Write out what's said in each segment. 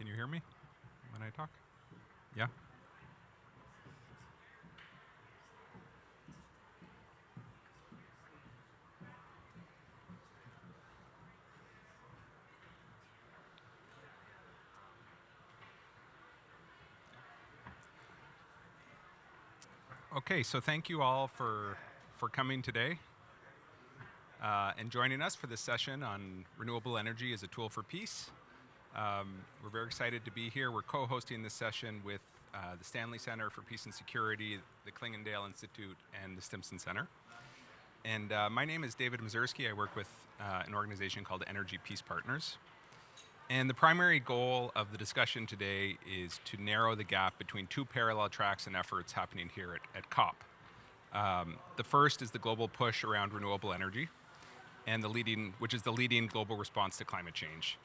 Can you hear me when I talk? Yeah? Okay, so thank you all for coming today and joining us for this session on renewable energy as a tool for peace. We're very excited to be here. We're co-hosting this session with the Stanley Center for Peace and Security, the Clingendael Institute, and the Stimson Center. And my name is David Mazurski. I work with an organization called Energy Peace Partners. And the primary goal of the discussion today is to narrow the gap between two parallel tracks and efforts happening here at COP. The first is the global push around renewable energy, and which is the leading global response to climate change.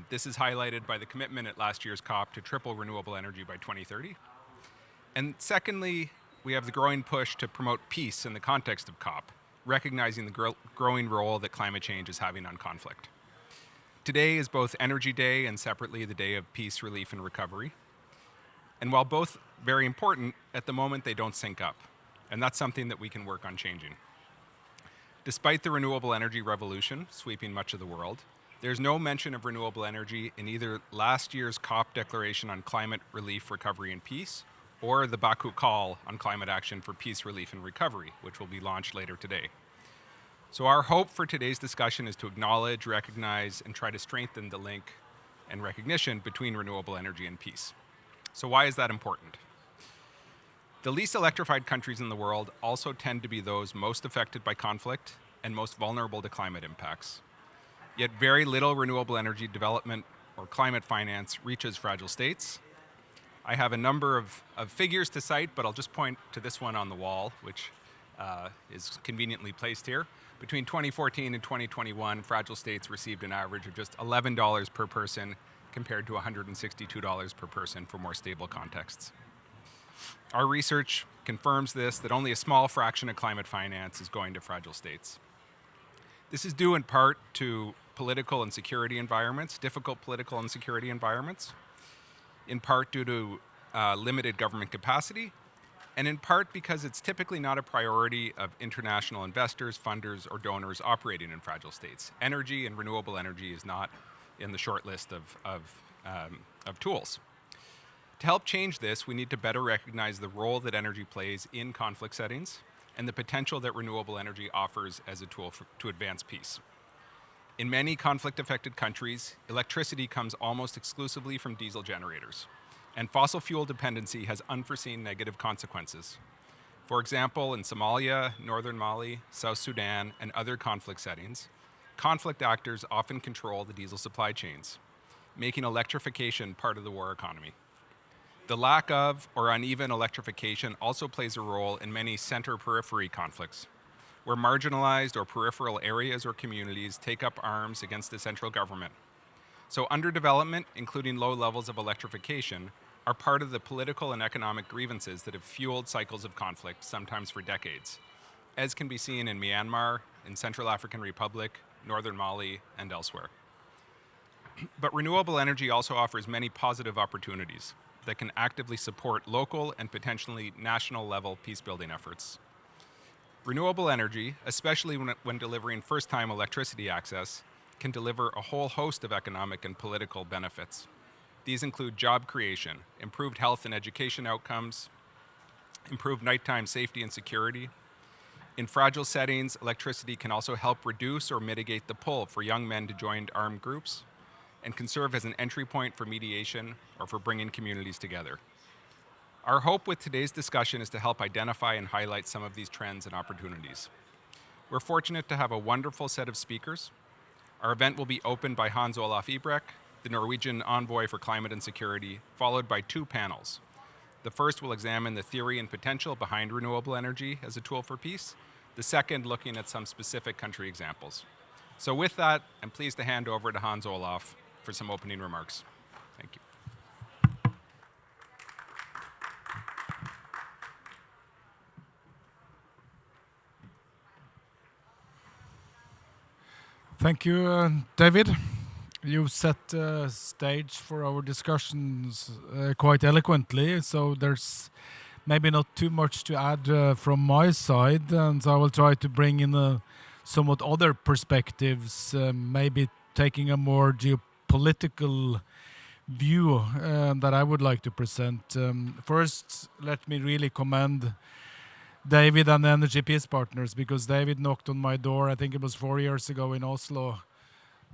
This is highlighted by the commitment at last year's COP to triple renewable energy by 2030. And secondly, we have the growing push to promote peace in the context of COP, recognizing the growing role that climate change is having on conflict. Today is both Energy Day and separately the Day of Peace, Relief, and Recovery. And while both very important, at the moment they don't sync up. And that's something that we can work on changing. Despite the renewable energy revolution sweeping much of the world, there's no mention of renewable energy in either last year's COP declaration on climate relief, recovery, and peace, or the Baku call on climate action for peace, relief, and recovery, which will be launched later today. So our hope for today's discussion is to acknowledge, recognize, and try to strengthen the link and recognition between renewable energy and peace. So why is that important? The least electrified countries in the world also tend to be those most affected by conflict and most vulnerable to climate impacts. Yet very little renewable energy development or climate finance reaches fragile states. I have a number of figures to cite, but I'll just point to this one on the wall, which is conveniently placed here. Between 2014 and 2021, fragile states received an average of just $11 per person compared to $162 per person for more stable contexts. Our research confirms this, that only a small fraction of climate finance is going to fragile states. This is due in part to political and security environments, difficult political and security environments, in part due to limited government capacity, and in part because it's typically not a priority of international investors, funders, or donors operating in fragile states. Energy and renewable energy is not in the short list of tools. To help change this, we need to better recognize the role that energy plays in conflict settings and the potential that renewable energy offers as a tool to advance peace. In many conflict-affected countries, electricity comes almost exclusively from diesel generators, and fossil fuel dependency has unforeseen negative consequences. For example, in Somalia, northern Mali, South Sudan, and other conflict settings, conflict actors often control the diesel supply chains, making electrification part of the war economy. The lack of or uneven electrification also plays a role in many center-periphery conflicts, where marginalized or peripheral areas or communities take up arms against the central government. So underdevelopment, including low levels of electrification, are part of the political and economic grievances that have fueled cycles of conflict, sometimes for decades, as can be seen in Myanmar, in Central African Republic, northern Mali, and elsewhere. But renewable energy also offers many positive opportunities that can actively support local and potentially national level peace-building efforts. Renewable energy, especially when delivering first-time electricity access, can deliver a whole host of economic and political benefits. These include job creation, improved health and education outcomes, improved nighttime safety and security. In fragile settings, electricity can also help reduce or mitigate the pull for young men to join armed groups and can serve as an entry point for mediation or for bringing communities together. Our hope with today's discussion is to help identify and highlight some of these trends and opportunities. We're fortunate to have a wonderful set of speakers. Our event will be opened by Hans Olaf Ibrecht, the Norwegian envoy for climate and security, followed by two panels. The first will examine the theory and potential behind renewable energy as a tool for peace. The second, looking at some specific country examples. So with that, I'm pleased to hand over to Hans Olaf for some opening remarks. Thank you. Thank you, David. You set the stage for our discussions quite eloquently, so there's maybe not too much to add from my side, and so I will try to bring in somewhat other perspectives, maybe taking a more geopolitical view that I would like to present. First, let me really commend David and the Energy Peace Partners, because David knocked on my door, I think it was 4 years ago in Oslo,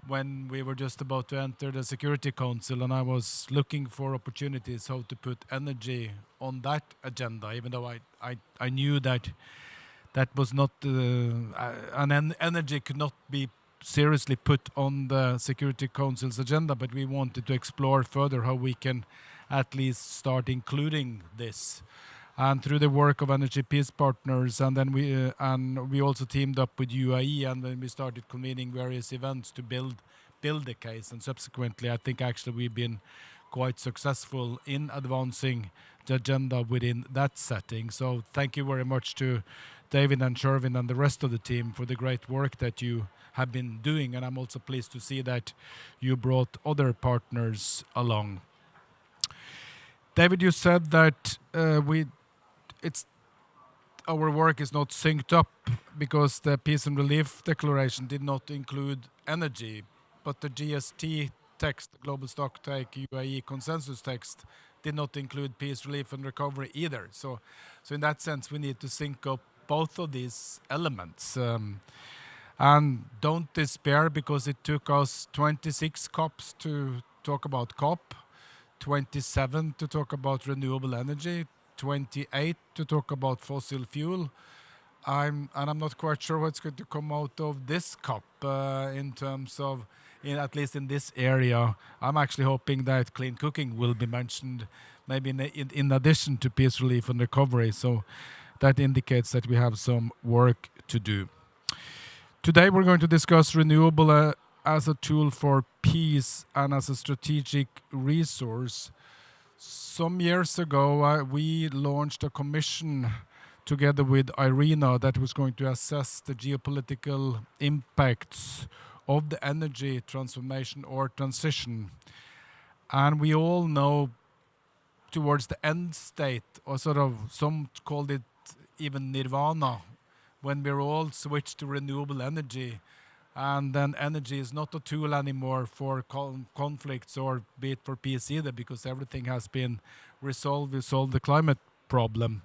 when we were just about to enter the Security Council, and I was looking for opportunities how to put energy on that agenda, even though I knew that that was not, energy could not be seriously put on the Security Council's agenda, but we wanted to explore further how we can at least start including this. And through the work of Energy Peace Partners, and then we also teamed up with UAE, and then we started convening various events to build the case. And subsequently, I think actually we've been quite successful in advancing the agenda within that setting. So thank you very much to David and Shervin and the rest of the team for the great work that you have been doing. And I'm also pleased to see that you brought other partners along. David, you said that it's our work is not synced up because the Peace and Relief Declaration did not include energy, but the GST text, Global Stocktake UAE consensus text, did not include peace, relief, and recovery either. So in that sense, we need to sync up both of these elements. And don't despair, because it took us 26 COPs to talk about COP, 27 to talk about renewable energy, 28 to talk about fossil fuel. I'm not quite sure what's going to come out of this COP in terms of, at least in this area. I'm actually hoping that clean cooking will be mentioned, maybe in addition to peace, relief, and recovery. So that indicates that we have some work to do. Today we're going to discuss renewable as a tool for peace and as a strategic resource. Some years ago, we launched a commission together with IRENA that was going to assess the geopolitical impacts of the energy transformation or transition. And we all know towards the end state, or sort of some called it even nirvana, when we're all switched to renewable energy, and then energy is not a tool anymore for conflicts or be it for peace either, because everything has been resolved. We solved the climate problem.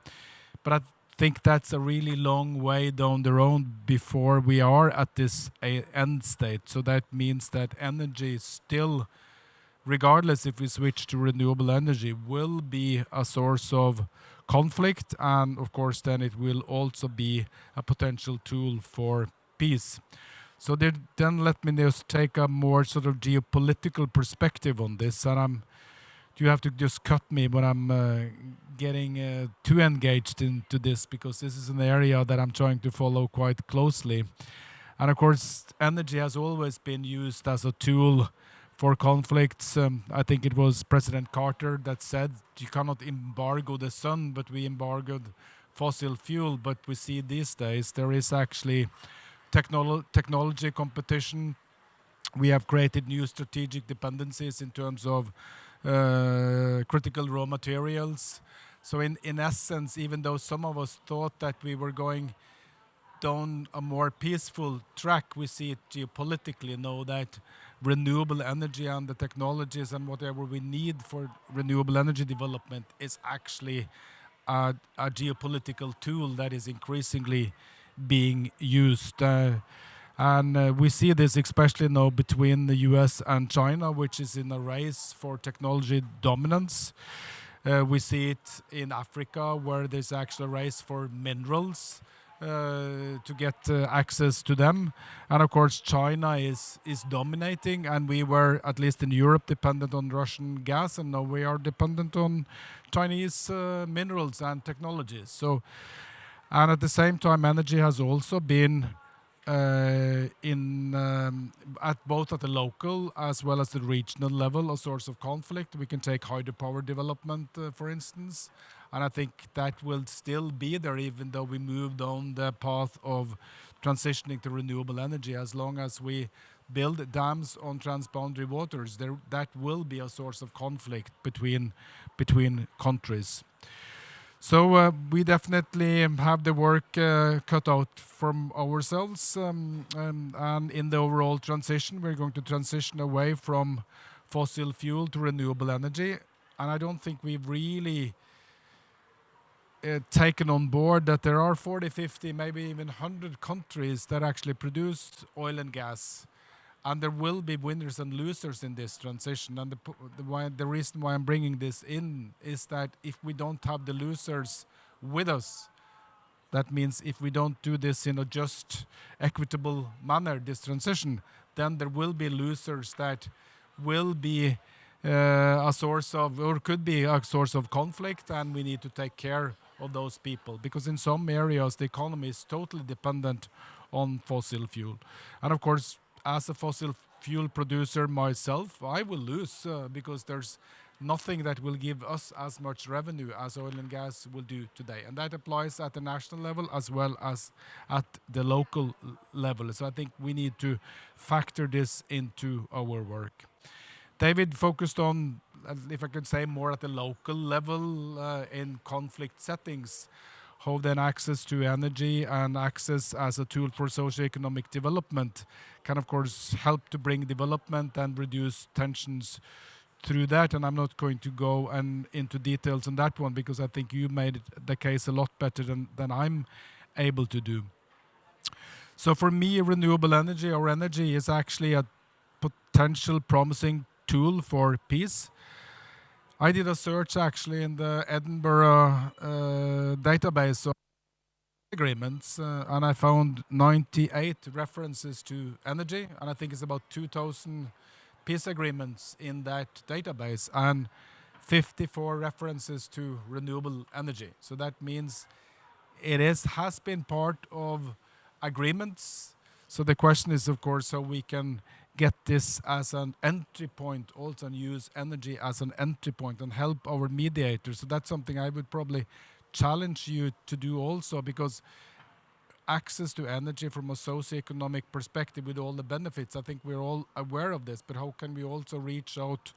But I think that's a really long way down the road before we are at this end state. So that means that energy still, regardless if we switch to renewable energy, will be a source of conflict, and of course then it will also be a potential tool for peace. So then let me just take a more sort of geopolitical perspective on this, and you have to just cut me when I'm getting too engaged into this, because this is an area that I'm trying to follow quite closely. And of course, energy has always been used as a tool for conflicts. I think it was President Carter that said you cannot embargo the sun, but we embargoed fossil fuel. But we see these days there is actually technology competition. We have created new strategic dependencies in terms of critical raw materials. So in essence, even though some of us thought that we were going down a more peaceful track, we see it geopolitically now that renewable energy and the technologies and whatever we need for renewable energy development is actually a geopolitical tool that is increasingly being used. And we see this especially now between the US and China, which is in a race for technology dominance. We see it in Africa, where there's actually a race for minerals to get access to them. And of course, China is dominating, and we were, at least in Europe, dependent on Russian gas, and now we are dependent on Chinese minerals and technologies. So, and at the same time, energy has also been both at the local as well as the regional level a source of conflict. We can take hydropower development, for instance, and I think that will still be there even though we move down the path of transitioning to renewable energy, as long as we build dams on transboundary waters, that will be a source of conflict between countries. So we definitely have the work cut out from ourselves, and in the overall transition, we're going to transition away from fossil fuel to renewable energy. And I don't think we've really taken on board that there are 40, 50, maybe even 100 countries that actually produce oil and gas. And there will be winners and losers in this transition. And the reason why I'm bringing this in is that if we don't have the losers with us, that means if we don't do this in a just, equitable manner, this transition, then there will be losers that will be a source of, or could be a source of conflict, and we need to take care of those people. Because in some areas, the economy is totally dependent on fossil fuel. And of course, as a fossil fuel producer myself, I will lose because there's nothing that will give us as much revenue as oil and gas will do today. And that applies at the national level as well as at the local level. So I think we need to factor this into our work. David focused on, if I could say, more at the local level in conflict settings, how then access to energy and access as a tool for socioeconomic development can, of course, help to bring development and reduce tensions through that. And I'm not going to go into details on that one because I think you made the case a lot better than I'm able to do. So for me, renewable energy or energy is actually a potential promising tool for peace. I did a search actually in the Edinburgh database of agreements, and I found 98 references to energy, and I think it's about 2,000 peace agreements in that database, and 54 references to renewable energy. So that means it has been part of agreements. So the question is, of course, how we can get this as an entry point also and use energy as an entry point and help our mediators. So that's something I would probably challenge you to do also, because access to energy from a socioeconomic perspective with all the benefits, I think we're all aware of this, but how can we also reach out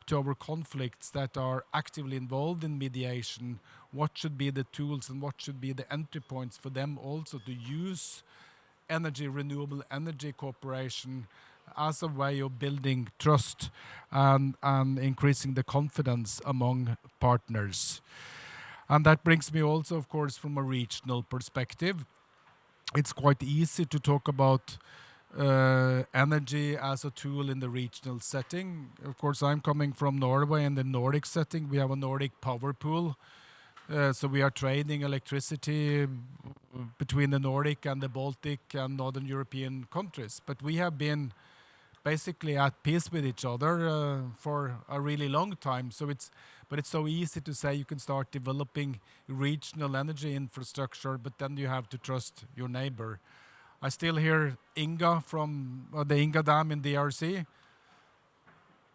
to our conflicts that are actively involved in mediation? What should be the tools and what should be the entry points for them also to use energy, renewable energy cooperation as a way of building trust and increasing the confidence among partners. And that brings me also, of course, from a regional perspective. It's quite easy to talk about energy as a tool in the regional setting. Of course, I'm coming from Norway. In the Nordic setting, we have a Nordic power pool. So we are trading electricity between the Nordic and the Baltic and Northern European countries. But we have been basically at peace with each other for a really long time. But it's so easy to say you can start developing regional energy infrastructure, but then you have to trust your neighbor. I still hear Inga from the Inga Dam in DRC,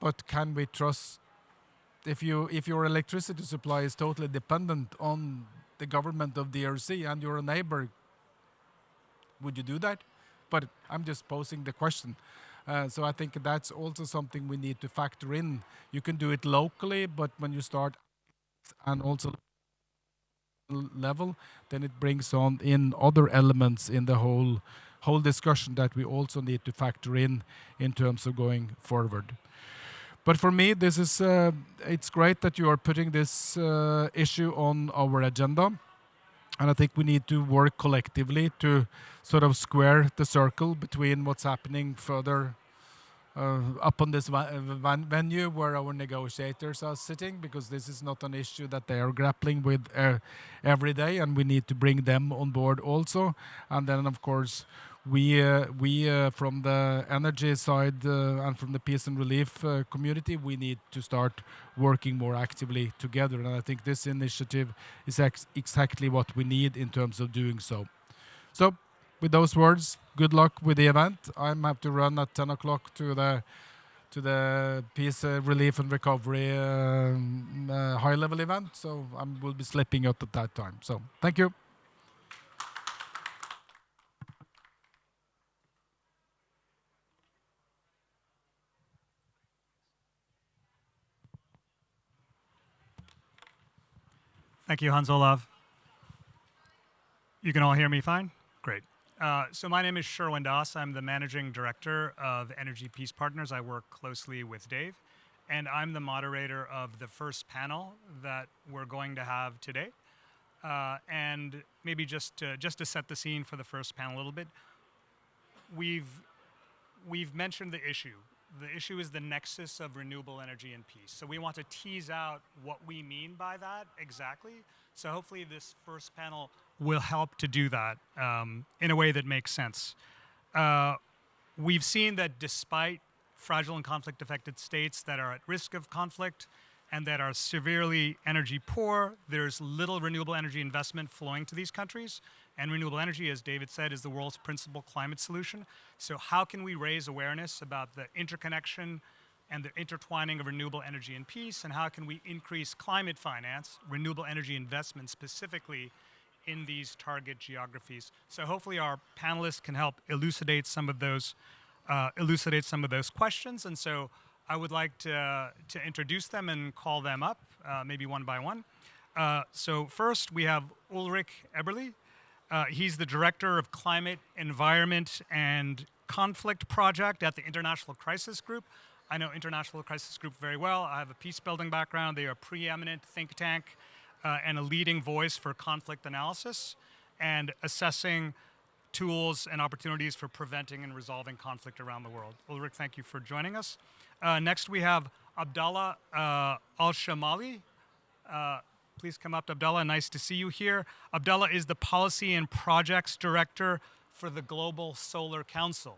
but can we trust, if your electricity supply is totally dependent on the government of DRC and you're a neighbor, would you do that? But I'm just posing the question. So I think that's also something we need to factor in. You can do it locally, but when you start and also level, then it brings on in other elements in the whole discussion that we also need to factor in terms of going forward. But for me, this is it's great that you are putting this issue on our agenda. And I think we need to work collectively to sort of square the circle between what's happening further up on this venue where our negotiators are sitting, because this is not an issue that they are grappling with every day, and we need to bring them on board also. And then, of course, we from the energy side and from the peace and relief community, we need to start working more actively together. And I think this initiative is exactly what we need in terms of doing so. So, with those words, good luck with the event. I have to run at 10 o'clock to the peace, relief and recovery high-level event. So I will be slipping out at that time. So thank you. Thank you, Hans Olav. You can all hear me fine? Great. So my name is Sherwin Das. I'm the Managing Director of Energy Peace Partners. I work closely with Dave, and I'm the moderator of the first panel that we're going to have today. And maybe just to set the scene for the first panel a little bit, we've mentioned the issue. The issue is the nexus of renewable energy and peace. So we want to tease out what we mean by that exactly. So hopefully this first panel will help to do that in a way that makes sense. We've seen that despite fragile and conflict-affected states that are at risk of conflict and that are severely energy poor, there's little renewable energy investment flowing to these countries. And renewable energy, as David said, is the world's principal climate solution. So how can we raise awareness about the interconnection and the intertwining of renewable energy and peace, and how can we increase climate finance, renewable energy investment specifically in these target geographies? So hopefully our panelists can help elucidate some of those questions. And so I would like to introduce them and call them up, maybe one by one. So first we have Ulrich Eberle. He's the Director of Climate, Environment, and Conflict Project at the International Crisis Group. I know International Crisis Group very well. I have a peacebuilding background. They are a preeminent think tank and a leading voice for conflict analysis and assessing tools and opportunities for preventing and resolving conflict around the world. Ulrich, thank you for joining us. Next, we have Abdallah Al-Shamali. Please come up, Abdallah. Nice to see you here. Abdallah is the Policy and Projects Director for the Global Solar Council.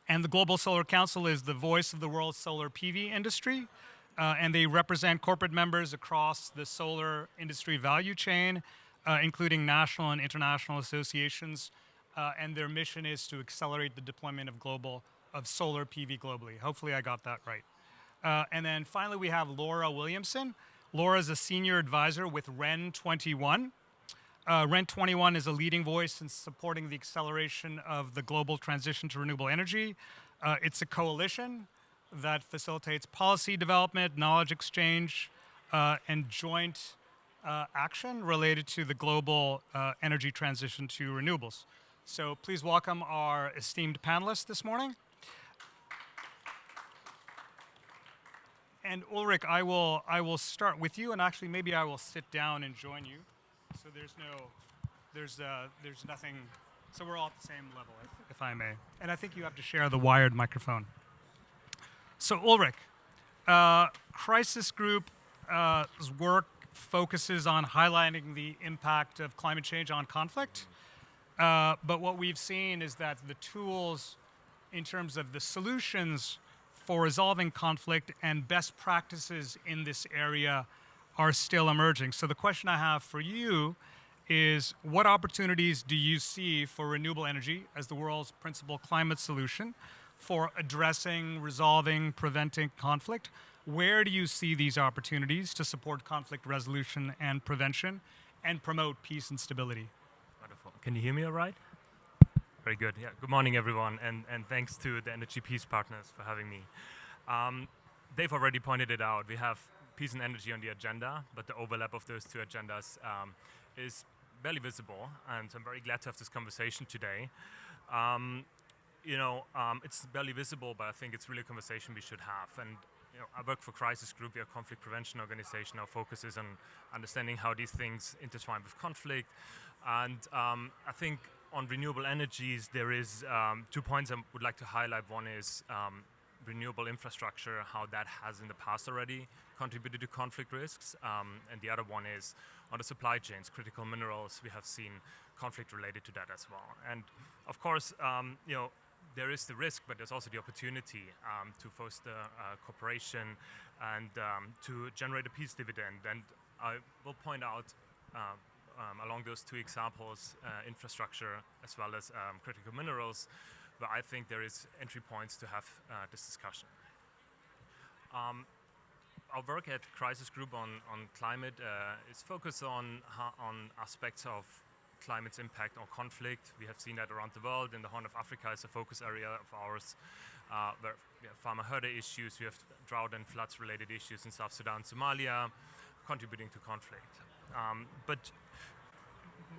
And the Global Solar Council is the voice of the world's solar PV industry. And they represent corporate members across the solar industry value chain, including national and international associations. And their mission is to accelerate the deployment of solar PV globally. Hopefully I got that right. And then finally, we have Laura Williamson. Laura is a senior advisor with REN21. REN21 is a leading voice in supporting the acceleration of the global transition to renewable energy. It's a coalition that facilitates policy development, knowledge exchange, and joint action related to the global energy transition to renewables. So please welcome our esteemed panelists this morning. And Ulrich, I will start with you, and actually maybe I will sit down and join you. So there's nothing. So we're all at the same level, if I may. And I think you have to share the wired microphone. So Ulrich, Crisis Group's work focuses on highlighting the impact of climate change on conflict. But what we've seen is that the tools in terms of the solutions for resolving conflict and best practices in this area are still emerging. So the question I have for you is, what opportunities do you see for renewable energy as the world's principal climate solution for addressing, resolving, preventing conflict? Where do you see these opportunities to support conflict resolution and prevention and promote peace and stability? Wonderful. Can you hear me all right? Very good. Yeah. Good morning, everyone, and thanks to the Energy Peace Partners for having me. They've already pointed it out. We have peace and energy on the agenda, but the overlap of those two agendas is barely visible, and so I'm very glad to have this conversation today. It's barely visible, but I think it's really a conversation we should have. And I work for Crisis Group. We are a conflict prevention organization. Our focus is on understanding how these things intertwine with conflict. And I think on renewable energies, there is 2 points I would like to highlight. One is renewable infrastructure, how that has in the past already contributed to conflict risks. And the other one is on the supply chains, critical minerals. We have seen conflict related to that as well. And of course, there is the risk, but there's also the opportunity to foster cooperation and to generate a peace dividend. And I will point out along those two examples, infrastructure as well as critical minerals, where I think there is entry points to have this discussion. Our work at Crisis Group on climate is focused on aspects of climate's impact on conflict. We have seen that around the world. In the Horn of Africa is a focus area of ours, where we have farmer herder issues, we have drought and floods related issues in South Sudan, Somalia, contributing to conflict. But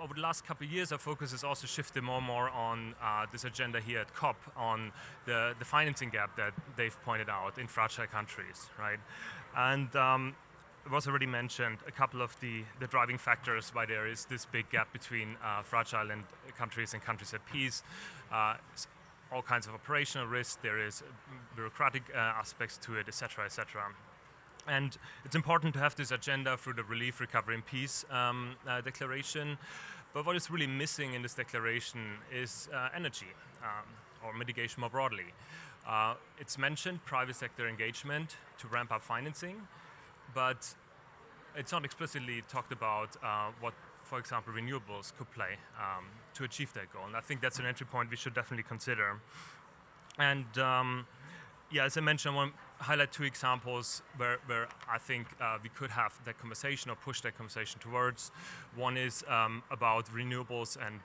over the last couple of years, our focus has also shifted more and more on this agenda here at COP on the financing gap that they've pointed out in fragile countries, right? And it was already mentioned a couple of the driving factors why there is this big gap between fragile countries and countries at peace. All kinds of operational risks, there is bureaucratic aspects to it, etc., etc. And it's important to have this agenda through the Relief, Recovery and Peace declaration. But what is really missing in this declaration is energy or mitigation more broadly. It's mentioned private sector engagement to ramp up financing, but it's not explicitly talked about what, for example, renewables could play to achieve that goal. And I think that's an entry point we should definitely consider. And yeah, as I mentioned, I want to highlight two examples where I think we could have that conversation or push that conversation towards. One is about renewables and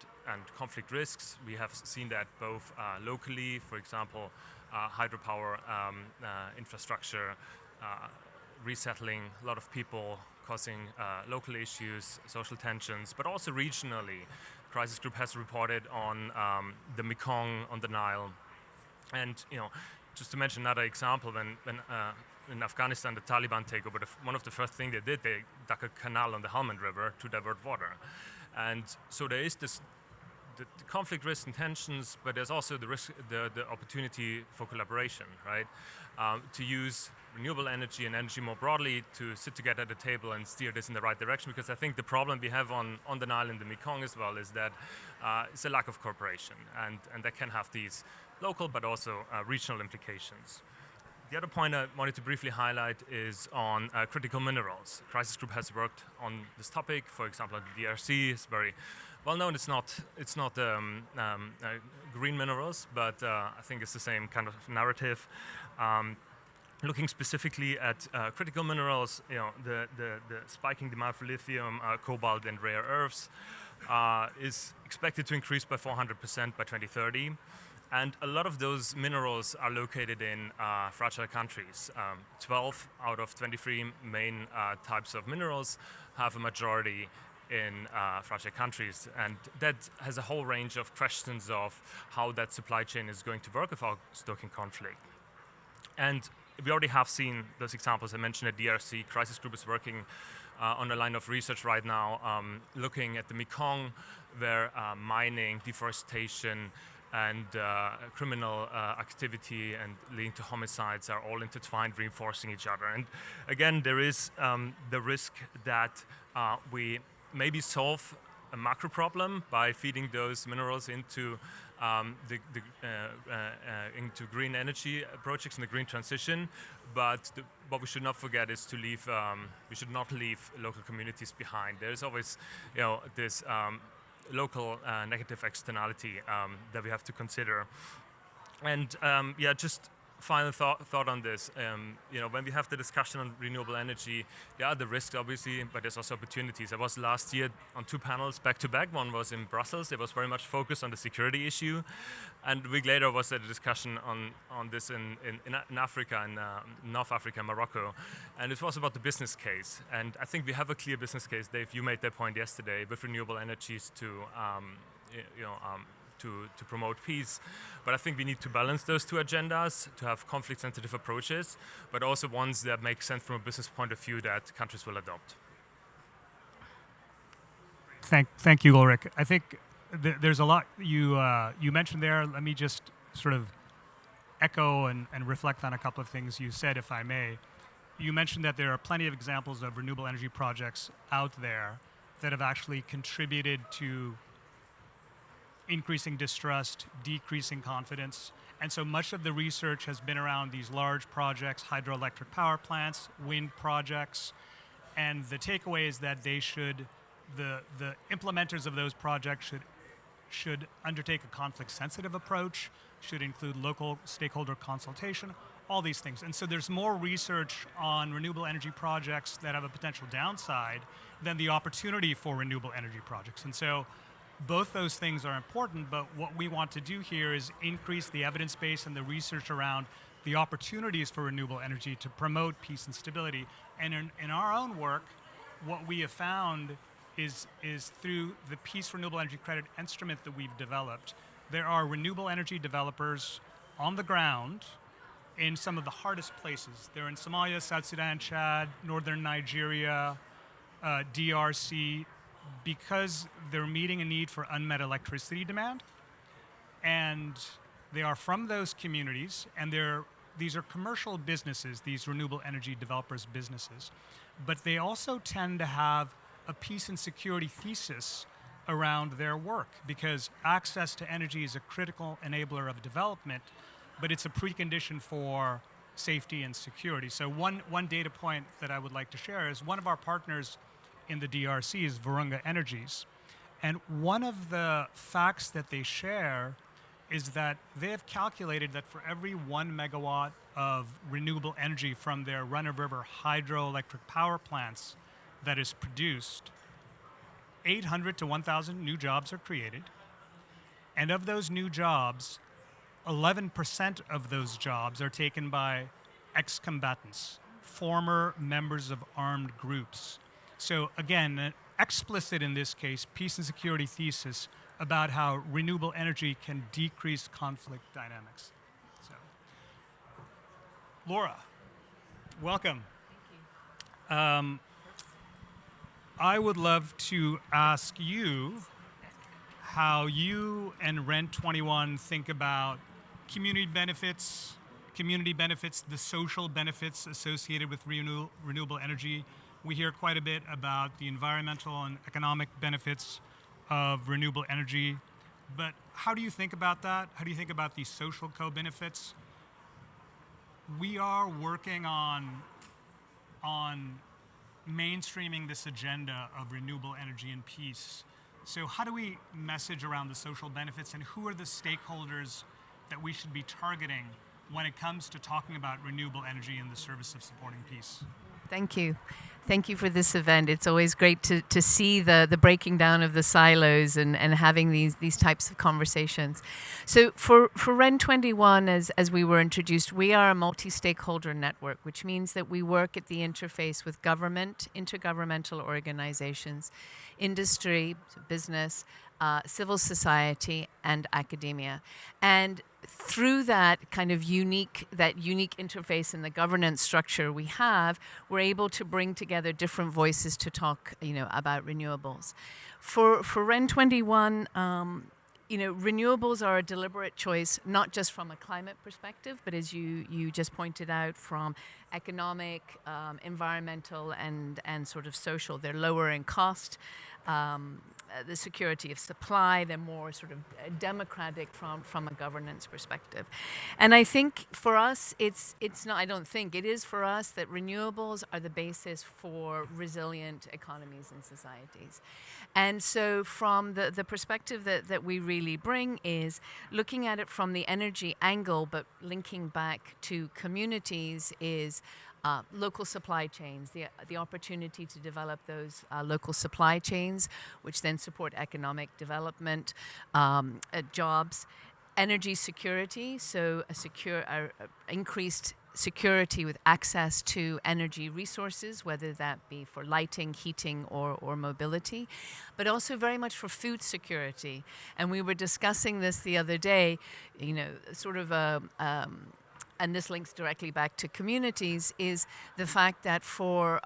conflict risks. We have seen that both locally, for example, hydropower infrastructure, resettling a lot of people, causing local issues, social tensions, but also regionally. Crisis Group has reported on the Mekong, on the Nile. And just to mention another example, when in Afghanistan the Taliban take over, one of the first things they did, they dug a canal on the Helmand River to divert water. And so there is this the conflict risks and tensions, but there's also the risk, the opportunity for collaboration, right? To use renewable energy and energy more broadly to sit together at the table and steer this in the right direction, because I think the problem we have on the Nile and the Mekong as well is that it's a lack of cooperation, and that can have these local but also regional implications. The other point I wanted to briefly highlight is on critical minerals. Crisis Group has worked on this topic. For example, the DRC is very well known. It's not green minerals, but I think it's the same kind of narrative. Looking specifically at critical minerals, the spiking demand for lithium, cobalt, and rare earths is expected to increase by 400% by 2030. And a lot of those minerals are located in fragile countries. 12 out of 23 main types of minerals have a majority in fragile countries. And that has a whole range of questions of how that supply chain is going to work without stoking conflict. And we already have seen those examples. I mentioned at DRC. Crisis Group is working on a line of research right now, looking at the Mekong, where mining, deforestation, and criminal activity and leading to homicides are all intertwined, reinforcing each other. And again, there is the risk that we maybe solve a macro problem by feeding those minerals into into green energy projects and the green transition. But what we should not forget is to leave. We should not leave local communities behind. There is always, this local negative externality that we have to consider. And just final thought on this. When we have the discussion on renewable energy, there are the risks obviously, but there's also opportunities. I was last year on 2 panels back to back. One was in Brussels. It was very much focused on the security issue, and a week later was a discussion on this in Africa, in North Africa, Morocco, and it was about the business case. And I think we have a clear business case. Dave, you made that point yesterday with renewable energies to promote peace. But I think we need to balance those two agendas, to have conflict-sensitive approaches, but also ones that make sense from a business point of view that countries will adopt. Thank you, Ulrich. I think there's a lot you mentioned there. Let me just sort of echo and reflect on a couple of things you said, if I may. You mentioned that there are plenty of examples of renewable energy projects out there that have actually contributed to increasing distrust, decreasing confidence. And so much of the research has been around these large projects, hydroelectric power plants, wind projects, and the takeaway is that the implementers of those projects should undertake a conflict-sensitive approach, should include local stakeholder consultation, all these things. And so there's more research on renewable energy projects that have a potential downside than the opportunity for renewable energy projects. And so both those things are important, but what we want to do here is increase the evidence base and the research around the opportunities for renewable energy to promote peace and stability. And in our own work, what we have found is through the Peace Renewable Energy Credit instrument that we've developed, there are renewable energy developers on the ground in some of the hardest places. They're in Somalia, South Sudan, Chad, northern Nigeria, DRC, because they're meeting a need for unmet electricity demand. And they are from those communities, and these are commercial businesses, these renewable energy developers' businesses. But they also tend to have a peace and security thesis around their work, because access to energy is a critical enabler of development, but it's a precondition for safety and security. So one data point that I would like to share is one of our partners in the DRC is Virunga Energies. And one of the facts that they share is that they have calculated that for every 1 megawatt of renewable energy from their run-of-river hydroelectric power plants that is produced, 800 to 1,000 new jobs are created. And of those new jobs, 11% of those jobs are taken by ex-combatants, former members of armed groups. So again, an explicit in this case, peace and security thesis about how renewable energy can decrease conflict dynamics. So, Laura, welcome. Thank you. I would love to ask you how you and Rent 21 think about community benefits, the social benefits associated with renewable energy. We hear quite a bit about the environmental and economic benefits of renewable energy, but how do you think about that? How do you think about these social co-benefits? We are working on mainstreaming this agenda of renewable energy and peace. So how do we message around the social benefits, and who are the stakeholders that we should be targeting when it comes to talking about renewable energy in the service of supporting peace? Thank you. Thank you for this event. It's always great to see the breaking down of the silos and having these types of conversations. So for REN 21, as we were introduced, we are a multi-stakeholder network, which means that we work at the interface with government, intergovernmental organizations, industry, business, civil society, and academia. And through that kind of unique interface in the governance structure we have, we're able to bring together different voices to talk, about renewables. For REN 21, renewables are a deliberate choice, not just from a climate perspective, but as you just pointed out, from economic, environmental, and sort of social. They're lower in cost. The security of supply, they're more sort of democratic from a governance perspective. And I think for us, it's not, I don't think, it is for us that renewables are the basis for resilient economies and societies. And so from the perspective that we really bring is looking at it from the energy angle, but linking back to communities is local supply chains, the opportunity to develop those local supply chains, which then support economic development, jobs, energy security, so increased security with access to energy resources, whether that be for lighting, heating, or mobility, but also very much for food security. And we were discussing this the other day, sort of and this links directly back to communities, is the fact that for,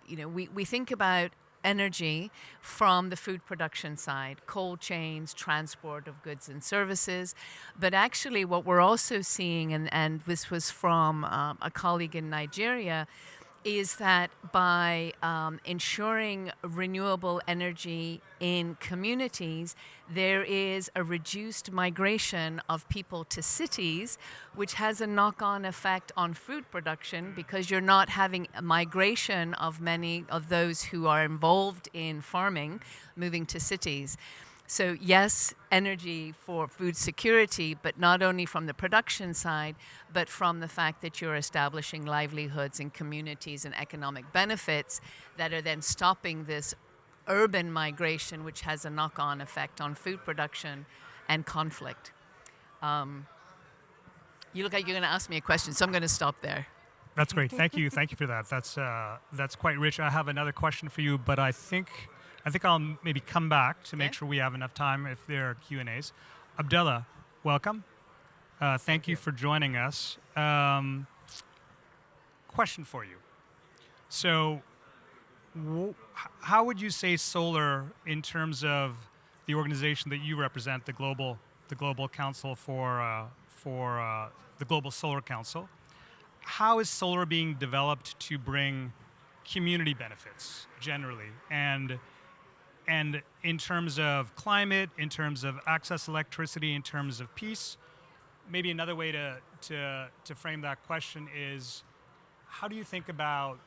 we think about energy from the food production side, cold chains, transport of goods and services. But actually what we're also seeing, and this was from a colleague in Nigeria, is that by ensuring renewable energy in communities, there is a reduced migration of people to cities, which has a knock-on effect on food production, because you're not having a migration of many of those who are involved in farming moving to cities. So yes, energy for food security, but not only from the production side, but from the fact that you're establishing livelihoods and communities and economic benefits that are then stopping this urban migration, which has a knock-on effect on food production and conflict. You look like you're going to ask me a question, so I'm going to stop there. That's great. Thank you. Thank you for that. That's quite rich. I have another question for you, but I think I'll maybe come back to make sure we have enough time if there are Q&As. Abdullah, welcome. Thank you for joining us. Question for you. So, how would you say solar, in terms of the organization that you represent, the Global Council for the Global Solar Council, how is solar being developed to bring community benefits generally, and in terms of climate, in terms of access to electricity, in terms of peace? Maybe another way to frame that question is, how do you think about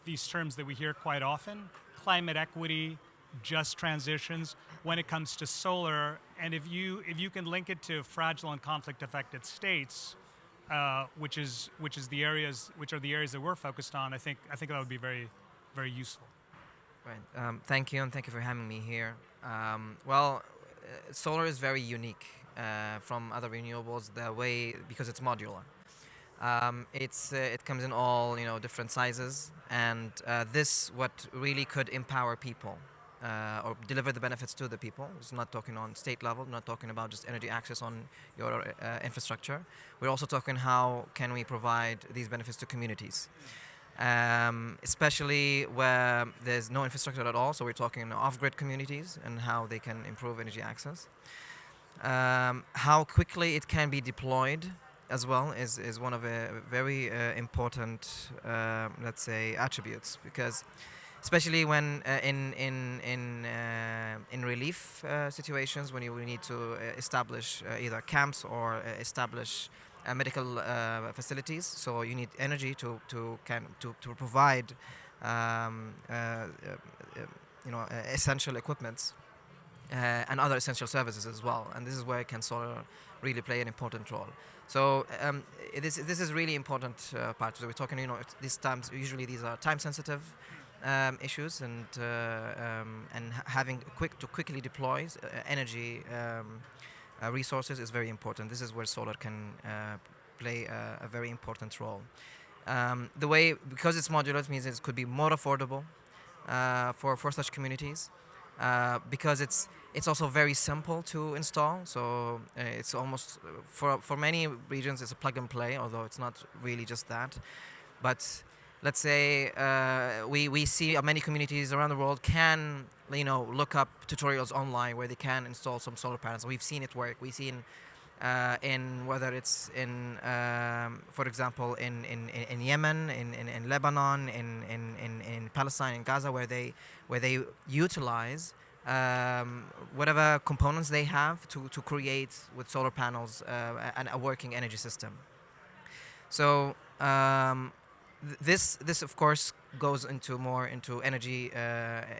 these terms that we hear quite often, climate equity, just transitions, when it comes to solar? And if you can link it to fragile and conflict-affected states, which are the areas that we're focused on, I think that would be very, very useful. Right. Thank you, and thank you for having me here. Solar is very unique from other renewables because it's modular. It comes in all different sizes, and this what really could empower people or deliver the benefits to the people. It's not talking on state level, not talking about just energy access on your infrastructure. We're also talking how can we provide these benefits to communities, especially where there's no infrastructure at all. So we're talking off-grid communities and how they can improve energy access. How quickly it can be deployed as well is one of the very important, let's say, attributes, because especially when in relief situations, when you need to establish either camps or establish medical facilities, so you need energy to provide essential equipments and other essential services as well, and this is where solar really play an important role. So this is really important part. So we're talking, these times usually these are time-sensitive issues, and having quickly deploy energy resources is very important. This is where solar can play a very important role. Because it's modular, it means it could be more affordable for such communities. Because it's also very simple to install, so it's almost for many regions it's a plug and play, although it's not really just that. But let's say we see many communities around the world can look up tutorials online where they can install some solar panels. We've seen it work. We've seen in whether it's in for example in Yemen, in Lebanon, in Palestine, in Gaza, where they utilize whatever components they have to create with solar panels a working energy system. So this of course goes more into energy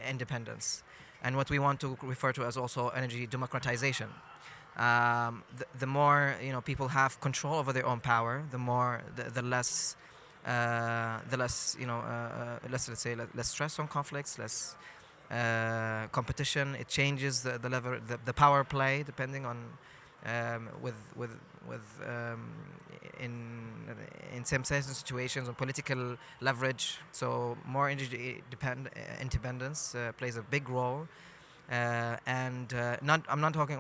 independence, and what we want to refer to as also energy democratization. The more people have control over their own power, the less let's say less stress on conflicts, less competition. It changes the level, the power play, depending on in some situations on political leverage. So more energy independence plays a big role. I'm talking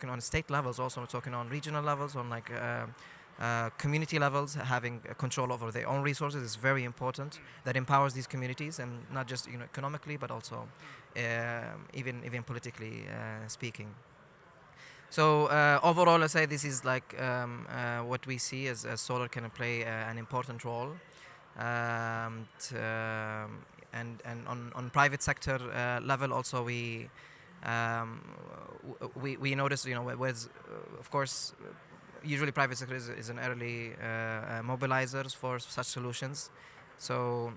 on state levels. Also, I'm talking on regional levels, on community levels. Having control over their own resources is very important. That empowers these communities, and not just economically, but also even politically speaking. So overall, let's say this is what we see as solar can play an important role. And on private sector level also we notice, whereas of course usually private sector is an early mobilizers for such solutions. So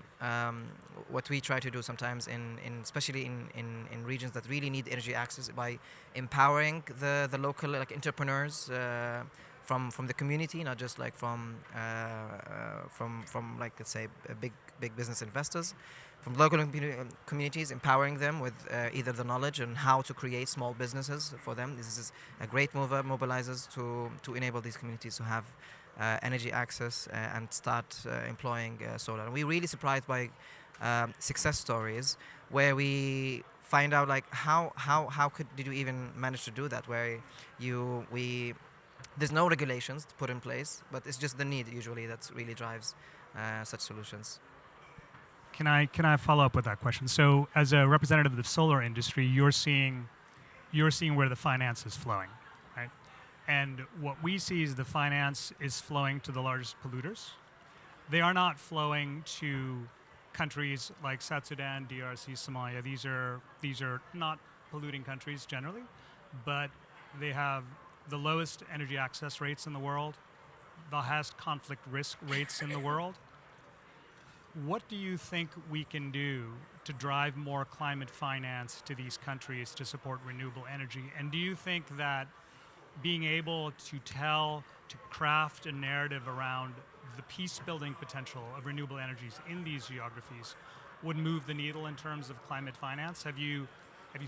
what we try to do sometimes especially in regions that really need energy access, by empowering the local entrepreneurs from the community, not just from let's say big business investors, from local communities, empowering them with either the knowledge and how to create small businesses for them. This is a great mobilizers to enable these communities to have energy access and start employing solar. And we're really surprised by success stories where we find out like how did you even manage to do that, where there's no regulations to put in place, but it's just the need usually that really drives such solutions. Can I follow up with that question? So, as a representative of the solar industry, you're seeing where the finance is flowing, right? And what we see is the finance is flowing to the largest polluters. They are not flowing to countries like South Sudan, DRC, Somalia. These are not polluting countries generally, but they have the lowest energy access rates in the world, the highest conflict risk rates in the world. What do you think we can do to drive more climate finance to these countries to support renewable energy? And do you think that being able to craft a narrative around the peace-building potential of renewable energies in these geographies would move the needle in terms of climate finance? Have you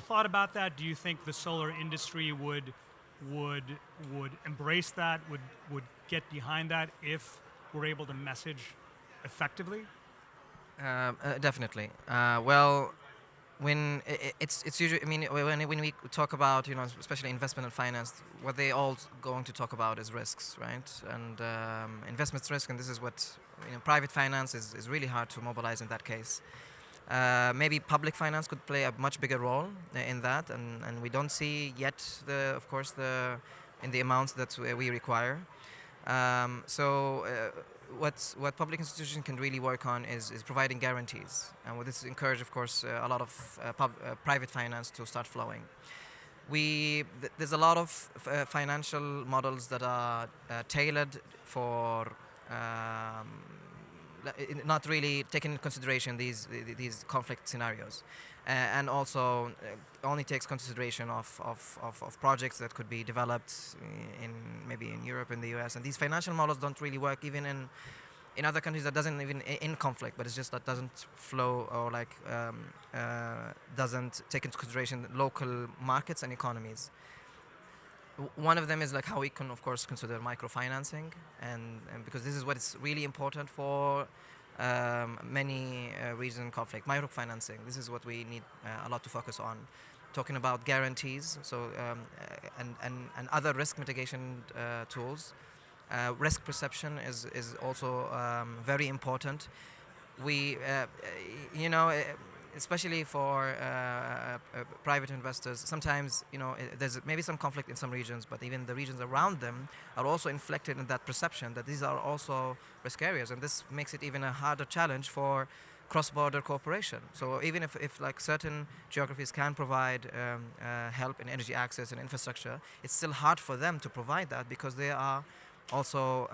thought about that? Do you think the solar industry would embrace that, would get behind that if we're able to message effectively? Definitely. Well, when it's usually, I mean, when we talk about, especially investment and finance, what they all going to talk about is risks, right? And investment risk, and this is what private finance is really hard to mobilize in that case. Maybe public finance could play a much bigger role in that, and we don't see yet in the amounts that we require. What public institutions can really work on is providing guarantees, and with this encourage, of course, a lot of private finance to start flowing. There's a lot of financial models that are tailored for not really taking into consideration these conflict scenarios, and also only takes consideration of projects that could be developed maybe in Europe, in the US, and these financial models don't really work even in other countries that doesn't even in conflict, but it's just that doesn't flow or doesn't take into consideration local markets and economies. One of them is how we can, of course, consider microfinancing, and because this is what is really important for many regions in conflict. Microfinancing, this is what we need a lot to focus on. Talking about guarantees, and other risk mitigation tools. Risk perception is also very important. We, especially for private investors, sometimes there's maybe some conflict in some regions, but even the regions around them are also inflected in that perception that these are also risk areas, and this makes it even a harder challenge for cross-border cooperation. So even if certain geographies can provide help in energy access and infrastructure, it's still hard for them to provide that because they are also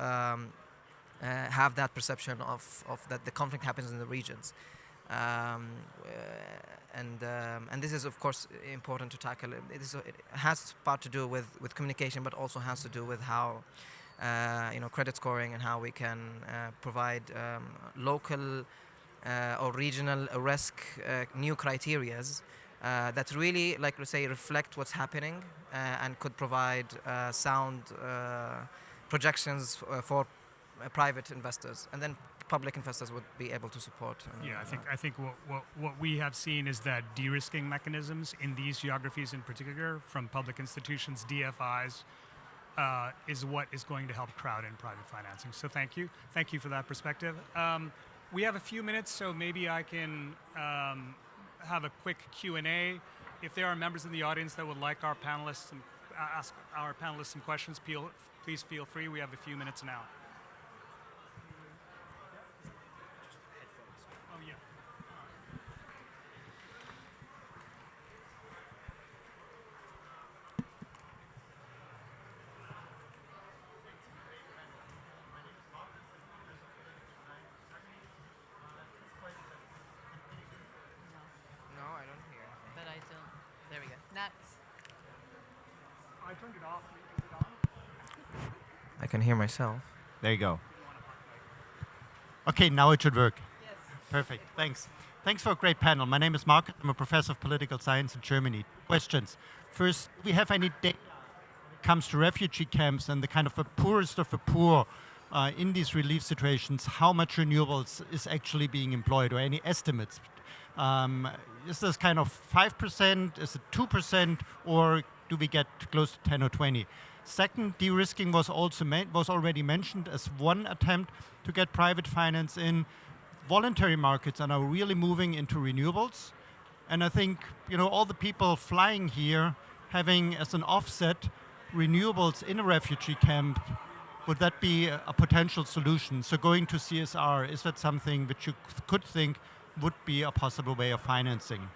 have that perception of that the conflict happens in the regions. And this is, of course, important to tackle. It has part to do with communication, but also has to do with how credit scoring and how we can provide local or regional risk new criterias that really, reflect what's happening and could provide sound projections for private investors, and then public investors would be able to support. Yeah, I think what we have seen is that de-risking mechanisms in these geographies in particular from public institutions, DFIs, is what is going to help crowd in private financing. So thank you for that perspective. We have a few minutes, so maybe I can have a quick Q&A. If there are members in the audience that would like our panelists and ask our panelists some questions, please feel free. We have a few minutes now. I turned it off. Is it on? I can hear myself. There you go. Okay, now it should work. Yes. Perfect. Thanks. Thanks for a great panel. My name is Mark. I'm a professor of political science in Germany. Questions. First, do we have any data when it comes to refugee camps and the kind of the poorest of the poor in these relief situations, how much renewables is actually being employed, or any estimates? Is this kind of 5%, is it 2%, or do we get close to 10 or 20? Second, de-risking was already mentioned as one attempt to get private finance in. Voluntary markets are now really moving into renewables. And I think, all the people flying here having as an offset renewables in a refugee camp, would that be a potential solution? So going to CSR, is that something that you could think would be a possible way of financing?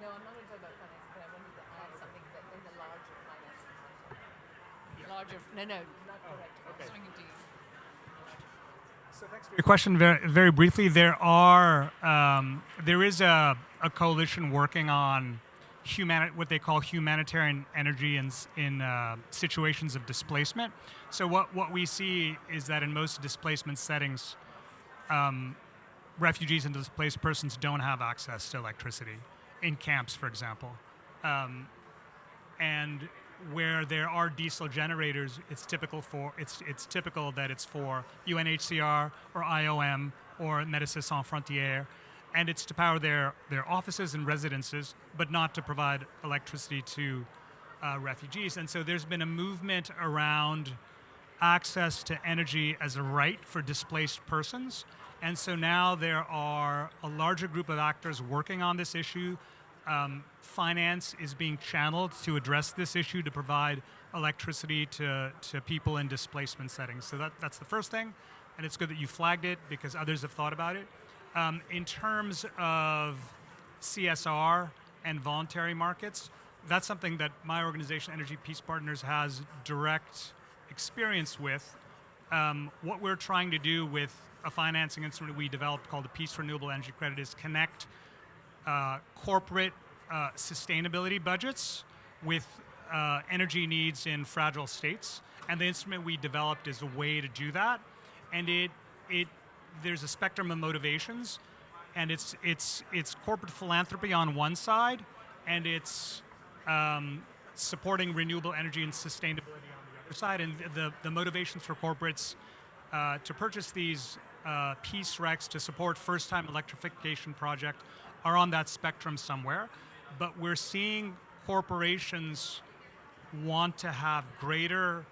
No, I'm not going to talk about finance, but I wanted to add something that in the larger financing context. No, not correct. Okay. Swinging to you. So thanks for your question. Very, very briefly, there is a coalition working on what they call humanitarian energy in situations of displacement. So what we see is that in most displacement settings, refugees and displaced persons don't have access to electricity in camps, for example. And where there are diesel generators, it's typical that it's for UNHCR or IOM or Médecins Sans Frontières, and it's to power their offices and residences, but not to provide electricity to refugees. And so there's been a movement around access to energy as a right for displaced persons. And so now there are a larger group of actors working on this issue. Finance is being channeled to address this issue, to provide electricity to people in displacement settings. So that's the first thing, and it's good that you flagged it because others have thought about it. In terms of CSR and voluntary markets, that's something that my organization, Energy Peace Partners, has direct experience with. What we're trying to do with a financing instrument we developed called the Peace Renewable Energy Credit is connect corporate sustainability budgets with energy needs in fragile states. And the instrument we developed is a way to do that. And there's a spectrum of motivations, and it's corporate philanthropy on one side, and it's supporting renewable energy and sustainability on the other side. And the motivations for corporates to purchase these peace RECs to support first-time electrification project are on that spectrum somewhere. But we're seeing corporations want to have greater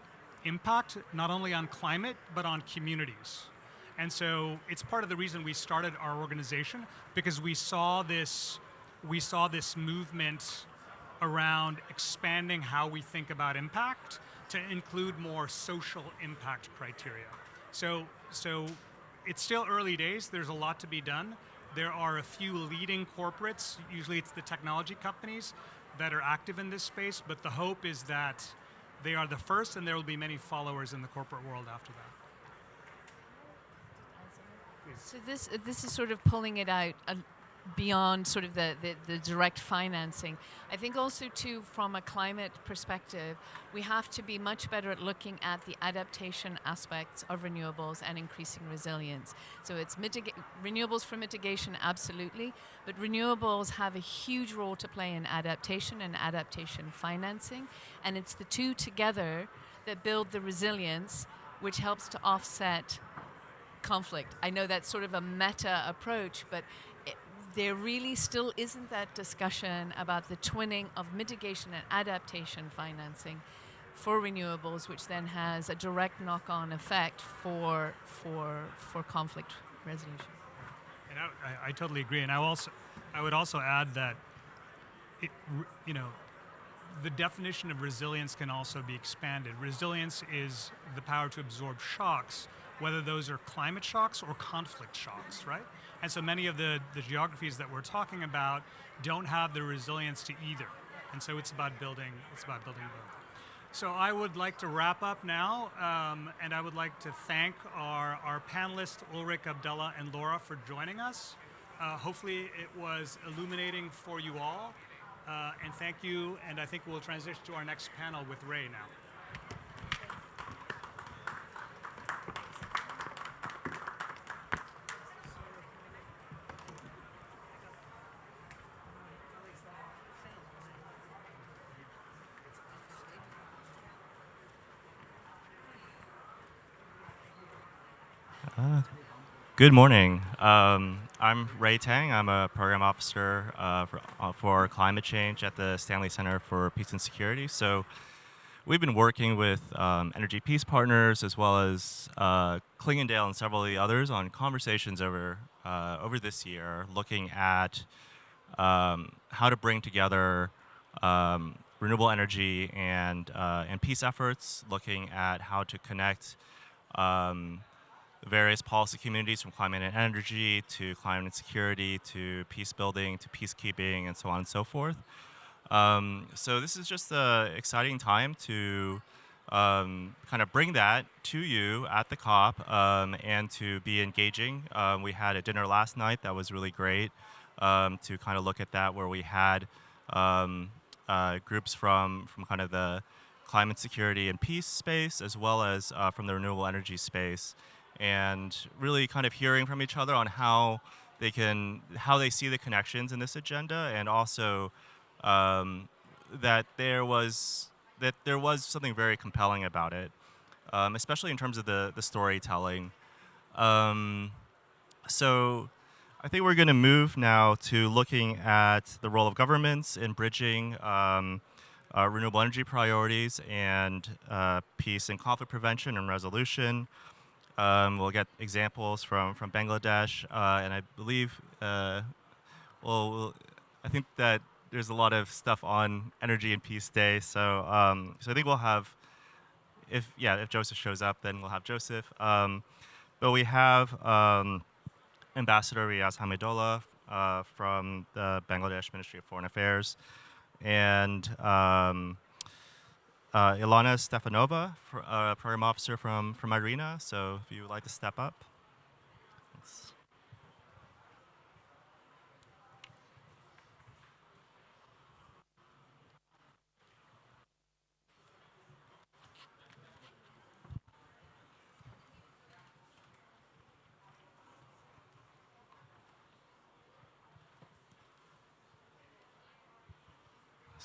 impact, not only on climate, but on communities. And so it's part of the reason we started our organization, because we saw this movement around expanding how we think about impact to include more social impact criteria. So it's still early days. There's a lot to be done. There are a few leading corporates, usually it's the technology companies, that are active in this space, but the hope is that they are the first and there will be many followers in the corporate world after that. So this is sort of pulling it out beyond sort of the direct financing. I think also too, from a climate perspective, we have to be much better at looking at the adaptation aspects of renewables and increasing resilience. So it's renewables for mitigation, absolutely, but renewables have a huge role to play in adaptation and adaptation financing, and it's the two together that build the resilience, which helps to offset conflict. I know that's sort of a meta approach, but there really still isn't that discussion about the twinning of mitigation and adaptation financing for renewables, which then has a direct knock-on effect for conflict resolution. And I totally agree. And I would also add that the definition of resilience can also be expanded. Resilience is the power to absorb shocks, whether those are climate shocks or conflict shocks, right? And so many of the geographies that we're talking about don't have the resilience to either. And so it's about building both. So I would like to wrap up now, and I would like to thank our panelists, Ulrich, Abdullah, and Laura, for joining us. Hopefully it was illuminating for you all. And thank you, and I think we'll transition to our next panel with Ray now. Good morning. I'm Ray Tang. I'm a program officer for climate change at the Stanley Center for Peace and Security. So we've been working with Energy Peace Partners as well as Clingendael and several of the others on conversations over this year, looking at how to bring together renewable energy and peace efforts, looking at how to connect various policy communities from climate and energy to climate and security to peace building to peacekeeping and so on and so forth. So this is just an exciting time to kind of bring that to you at the COP and to be engaging. We had a dinner last night that was really great to kind of look at that, where we had groups from kind of the climate security and peace space as well as from the renewable energy space, and really kind of hearing from each other on how they see the connections in this agenda, and also that there was something very compelling about it, especially in terms of the storytelling. So I think we're going to move now to looking at the role of governments in bridging renewable energy priorities and peace and conflict prevention and resolution. We'll get examples from Bangladesh, and I believe, I think that there's a lot of stuff on Energy and Peace Day, so I think we'll have, if Joseph shows up, then we'll have Joseph. But we have Ambassador Riaz Hamidullah from the Bangladesh Ministry of Foreign Affairs, and Ilana Stefanova, program officer from IRENA. So if you would like to step up. Thanks.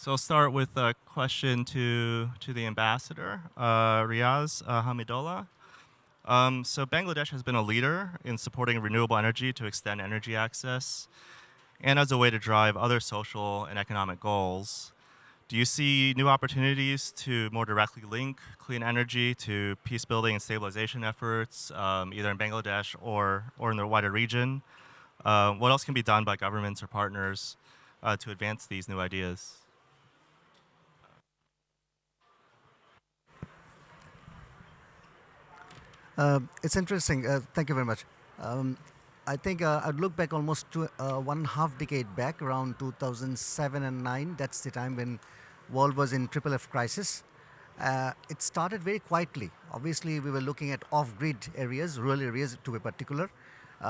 So I'll start with a question to the ambassador, Riaz Hamidullah. So Bangladesh has been a leader in supporting renewable energy to extend energy access and as a way to drive other social and economic goals. Do you see new opportunities to more directly link clean energy to peace building and stabilization efforts, either in Bangladesh or in the wider region? What else can be done by governments or partners to advance these new ideas? It's interesting. Thank you very much. I think I'd look back almost to 1.5 decade back, around 2007 and 9. That's the time when world was in triple F crisis. It started very quietly. Obviously, we were looking at off-grid areas, rural areas to be particular.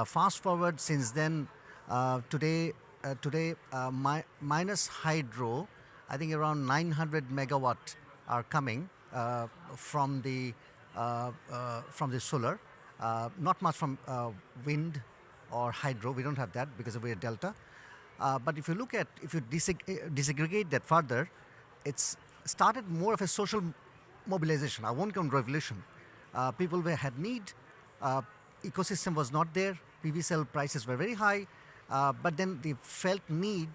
Fast forward since then, today minus hydro, I think around 900 megawatt are coming from the solar, not much from wind or hydro. We don't have that because we're a delta. But if you disaggregate that further, it's started more of a social mobilization. I won't call revolution. People had need. Ecosystem was not there. PV cell prices were very high. But then the felt need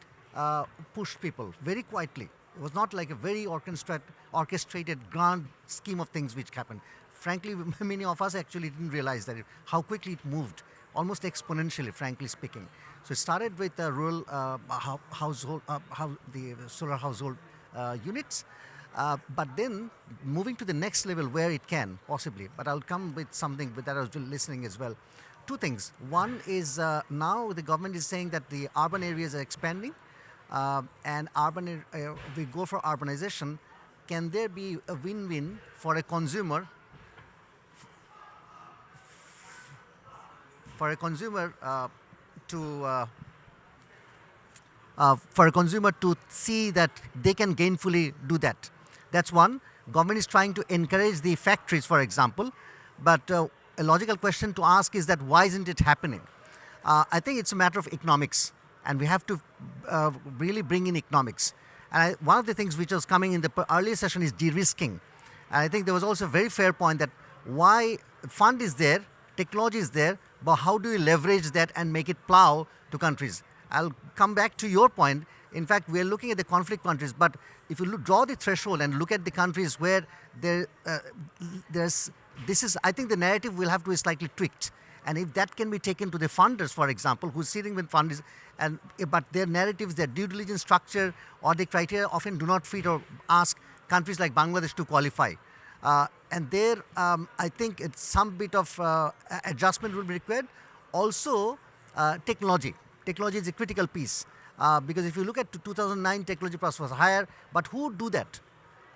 pushed people very quietly. It was not like a very orchestrated grand scheme of things which happened. Frankly, many of us actually didn't realize that how quickly it moved, almost exponentially, frankly speaking. So it started with the rural household, the solar household units, but then moving to the next level where it can, possibly. But I'll come with something that I was listening as well. Two things. One is now the government is saying that the urban areas are expanding, and we go for urbanization. Can there be a win-win for a consumer? For a consumer to see that they can gainfully do that. That's one. Government is trying to encourage the factories, for example, but a logical question to ask is that why isn't it happening? I think it's a matter of economics, and we have to really bring in economics. And one of the things which was coming in the earlier session is de-risking. And I think there was also a very fair point that why fund is there, technology is there, but how do you leverage that and make it plow to countries? I'll come back to your point. In fact, we are looking at the conflict countries, but if you draw the threshold and look at the countries where I think the narrative will have to be slightly tweaked. And if that can be taken to the funders, for example, who's sitting with funders, but their narratives, their due diligence structure, or the criteria often do not fit or ask countries like Bangladesh to qualify. And there, I think it's some bit of adjustment will be required. Also, technology. Technology is a critical piece. Because if you look at 2009, technology price was higher, but who do that?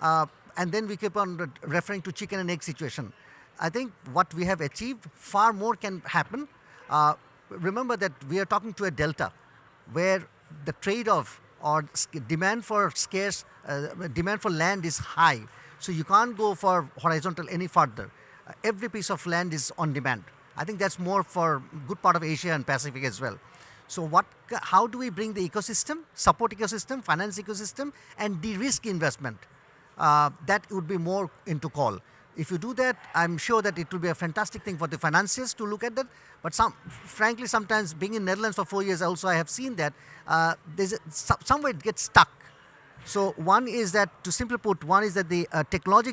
And then we keep on referring to chicken and egg situation. I think what we have achieved, far more can happen. Remember that we are talking to a delta where the trade-off or demand for demand for land is high. So you can't go for horizontal any further. Every piece of land is on demand. I think that's more for good part of Asia and Pacific as well. So how do we bring the ecosystem, support ecosystem, finance ecosystem, and de-risk investment? That would be more into call. If you do that, I'm sure that it will be a fantastic thing for the financiers to look at that. But frankly, sometimes being in Netherlands for 4 years also, I have seen that somewhere it gets stuck. So one is that, to simply put, one is that the technology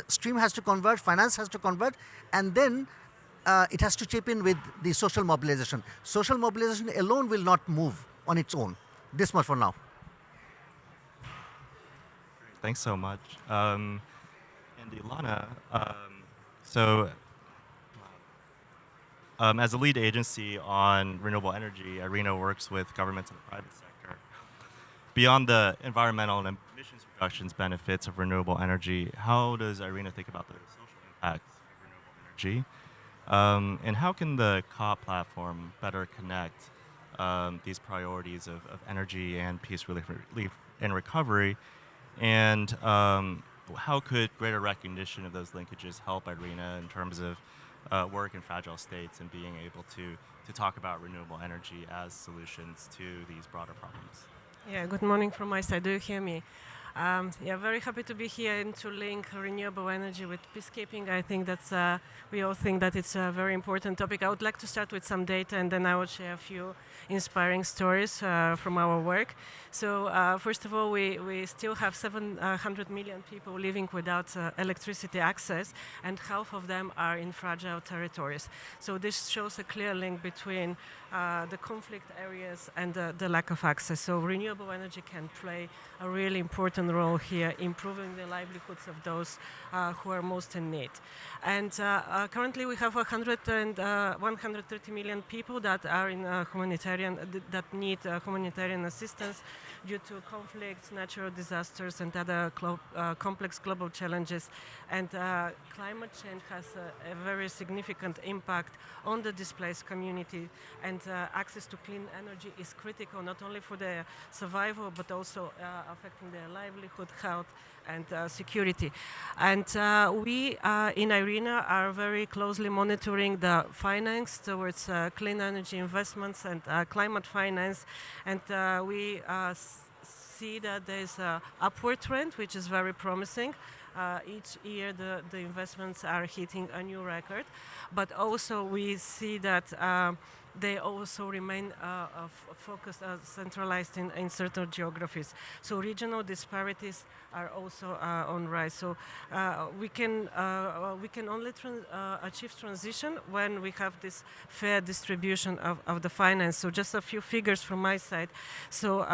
stream has to converge, finance has to converge, and then it has to chip in with the social mobilization. Social mobilization alone will not move on its own. This much for now. Thanks so much. And Ilana, as a lead agency on renewable energy, IRENA works with governments and the private sector. Beyond the environmental and emissions reductions benefits of renewable energy, how does IRENA think about the social impacts of renewable energy? And how can the COP platform better connect these priorities of energy and peace, relief and recovery? And how could greater recognition of those linkages help IRENA in terms of work in fragile states and being able to talk about renewable energy as solutions to these broader problems? Yeah, good morning from my side. Do you hear me? Yeah, very happy to be here and to link renewable energy with peacekeeping. I think that's, we all think that it's a very important topic. I would like to start with some data, and then I will share a few inspiring stories from our work. So first of all, we still have 700 million people living without electricity access, and half of them are in fragile territories. So this shows a clear link between the conflict areas and the lack of access. So renewable energy can play a really important role here, improving the livelihoods of those who are most in need. And currently we have 130 million people that are in that need humanitarian assistance due to conflicts, natural disasters, and other complex global challenges. And climate change has a very significant impact on the displaced community, and access to clean energy is critical not only for their survival but also affecting their livelihood, health, and security. And we in IRENA are very closely monitoring the finance towards clean energy investments and climate finance, and we see that there's an upward trend, which is very promising. Each year the investments are hitting a new record, but also we see that they also remain focused, centralized in certain geographies. So regional disparities are also on rise. So we can only achieve transition when we have this fair distribution of the finance. So just a few figures from my side. So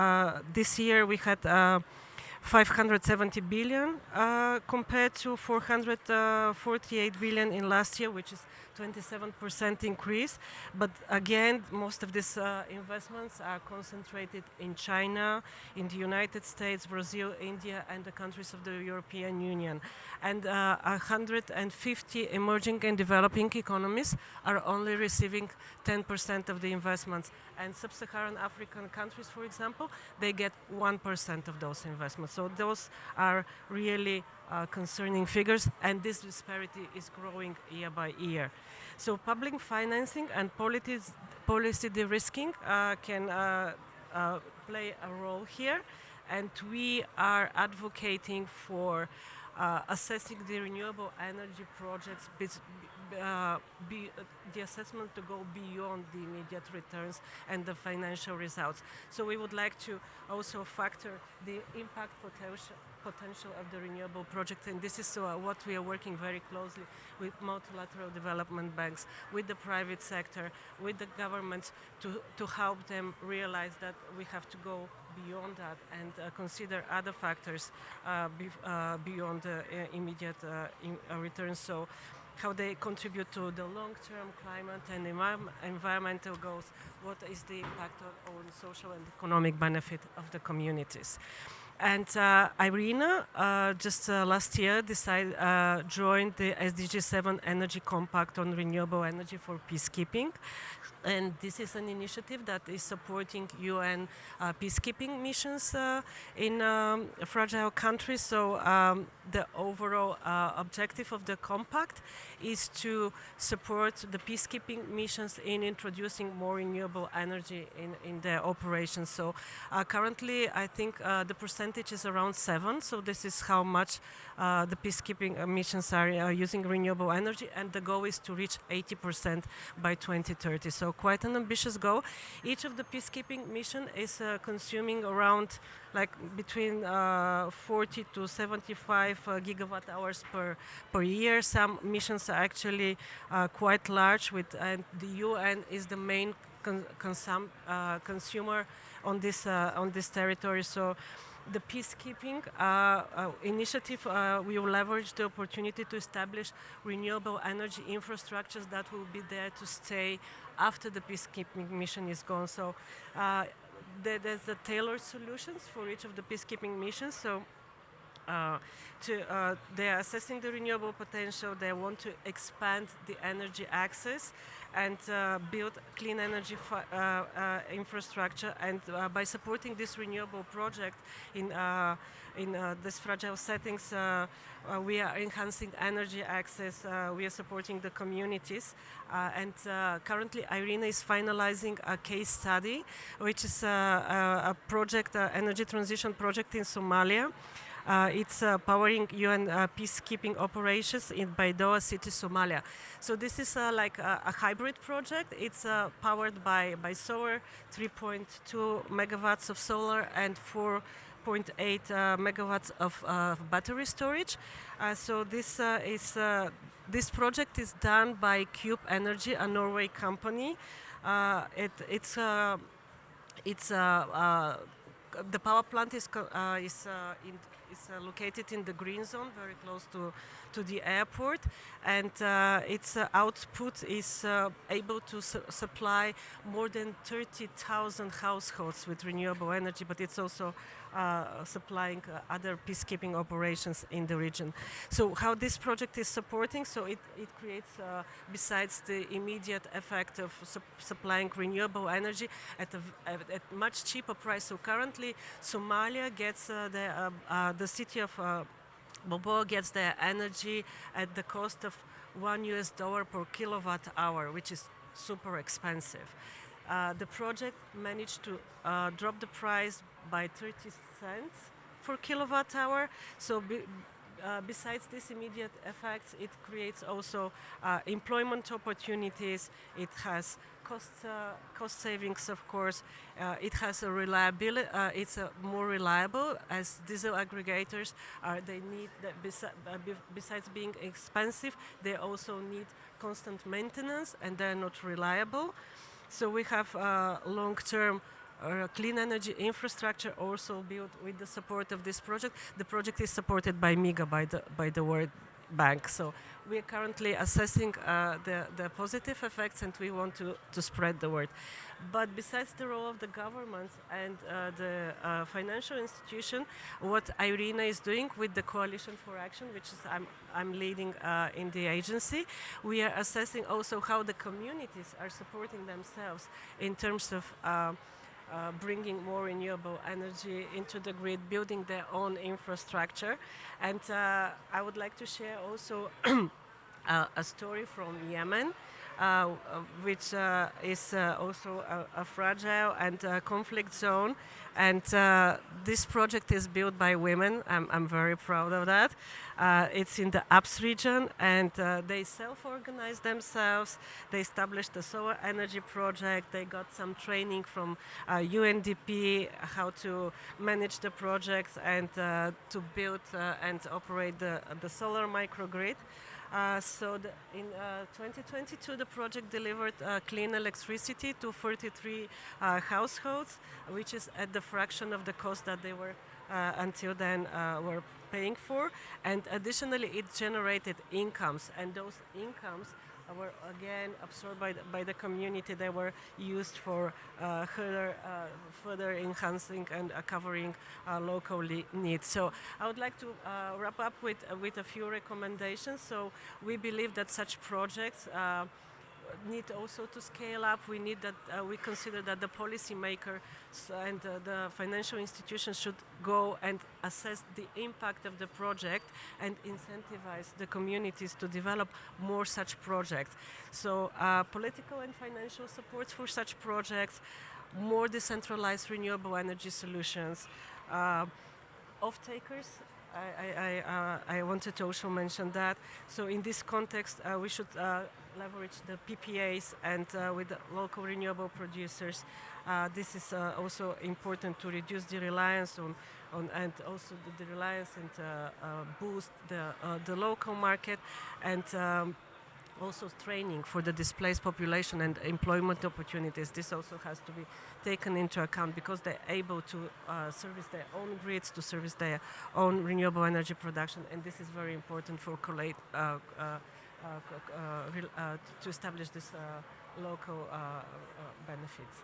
this year we had 570 billion compared to 448 billion in last year, which is 27% increase. But again, most of these investments are concentrated in China, in the United States, Brazil, India, and the countries of the European Union. And 150 emerging and developing economies are only receiving 10% of the investments. And sub-Saharan African countries, for example, they get 1% of those investments. So those are really concerning figures, and this disparity is growing year by year. So public financing and policy de-risking can play a role here, and we are advocating for assessing the renewable energy projects the assessment to go beyond the immediate returns and the financial results. So we would like to also factor the impact potential of the renewable project, and this is what we are working very closely with multilateral development banks, with the private sector, with the governments to help them realize that we have to go beyond that and consider other factors beyond the immediate returns. So how they contribute to the long-term climate and environmental goals, what is the impact on social and economic benefit of the communities. And Irina just last year joined the SDG 7 Energy Compact on renewable energy for peacekeeping. And this is an initiative that is supporting UN peacekeeping missions in fragile countries. So the overall objective of the compact is to support the peacekeeping missions in introducing more renewable energy in their operations. So currently, I think the percentage is around 7. So this is how much the peacekeeping missions are using renewable energy, and the goal is to reach 80% by 2030. So quite an ambitious goal. Each of the peacekeeping mission is consuming around between 40 to 75 gigawatt hours per year. Some missions are actually quite large, and the UN is the main consumer on this territory. So the peacekeeping initiative we will leverage the opportunity to establish renewable energy infrastructures that will be there to stay after the peacekeeping mission is gone. So there's the tailored solutions for each of the peacekeeping missions. So they are assessing the renewable potential. They want to expand the energy access and build clean energy infrastructure. And by supporting this renewable project in these fragile settings, we are enhancing energy access. We are supporting the communities. And currently, Irina is finalizing a case study, which is a project, energy transition project in Somalia. It's powering UN peacekeeping operations in Baidoa city, Somalia. So this is like a hybrid project. It's powered by solar, 3.2 megawatts of solar and 4.8 megawatts of battery storage. So this project is done by Cube Energy, a Norway company. The power plant is located in the green zone, very close to the airport, and its output is able to supply more than 30,000 households with renewable energy, but it's also supplying other peacekeeping operations in the region. So how this project is supporting, so it creates, besides the immediate effect of supplying renewable energy at a much cheaper price. So currently Somalia gets the city of Bobo gets their energy at the cost of $1 per kilowatt hour, which is super expensive. The project managed to drop the price by 30 cents per kilowatt hour. So besides these immediate effects, it creates also employment opportunities. It has cost savings, of course. It has a reliability. It's more reliable, as diesel aggregators they need. Besides being expensive, they also need constant maintenance, and they're not reliable. So we have long-term clean energy infrastructure also built with the support of this project. The project is supported by MIGA, by the World Bank. So we are currently assessing the positive effects, and we want to spread the word. But besides the role of the government and the financial institution, what Irina is doing with the Coalition for Action, which is I'm leading in the agency, we are assessing also how the communities are supporting themselves in terms of bringing more renewable energy into the grid, building their own infrastructure. And I would like to share also a story from Yemen. which is also a fragile and conflict zone. And this project is built by women. I'm very proud of that. It's in the Alps region, and they self-organize themselves. They established a solar energy project. They got some training from UNDP, how to manage the projects and to build and operate the solar microgrid. In 2022, the project delivered clean electricity to 43 households, which is at the fraction of the cost that they were until then were paying for. And additionally, it generated incomes, and those incomes were again absorbed by the community. They were used for further enhancing and covering local needs. So I would like to wrap up with a few recommendations. So we believe that such projects need also to scale up. We need that. We consider that the policymakers and the financial institutions should go and assess the impact of the project and incentivize the communities to develop more such projects. So political and financial support for such projects, more decentralized renewable energy solutions, off-takers. I wanted to also mention that. So in this context, we should leverage the PPAs and with the local renewable producers. This is also important to reduce the reliance on and also the reliance and boost the local market, and also training for the displaced population and employment opportunities. This also has to be taken into account because they're able to service their own grids, to service their own renewable energy production, and this is very important for to establish this local benefits.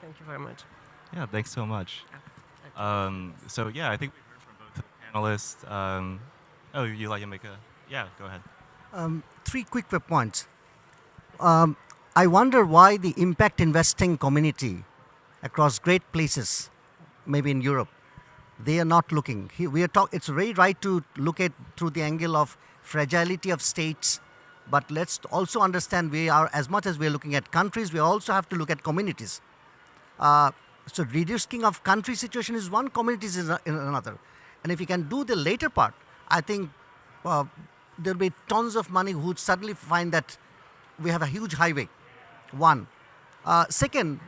Thank you very much. Yeah, thanks so much. So yeah, I think we heard from both the panelists. Oh, you like to make a? Yeah, go ahead. 3 quick points. I wonder why the impact investing community across great places, maybe in Europe, they are not looking. It's very right to look at through the angle of fragility of states, but let's also understand we are, as much as we are looking at countries, we also have to look at communities. So reducing of country situation is one, communities is another. And if you can do the later part, I think there'll be tons of money who would suddenly find that we have a huge highway. One. Second,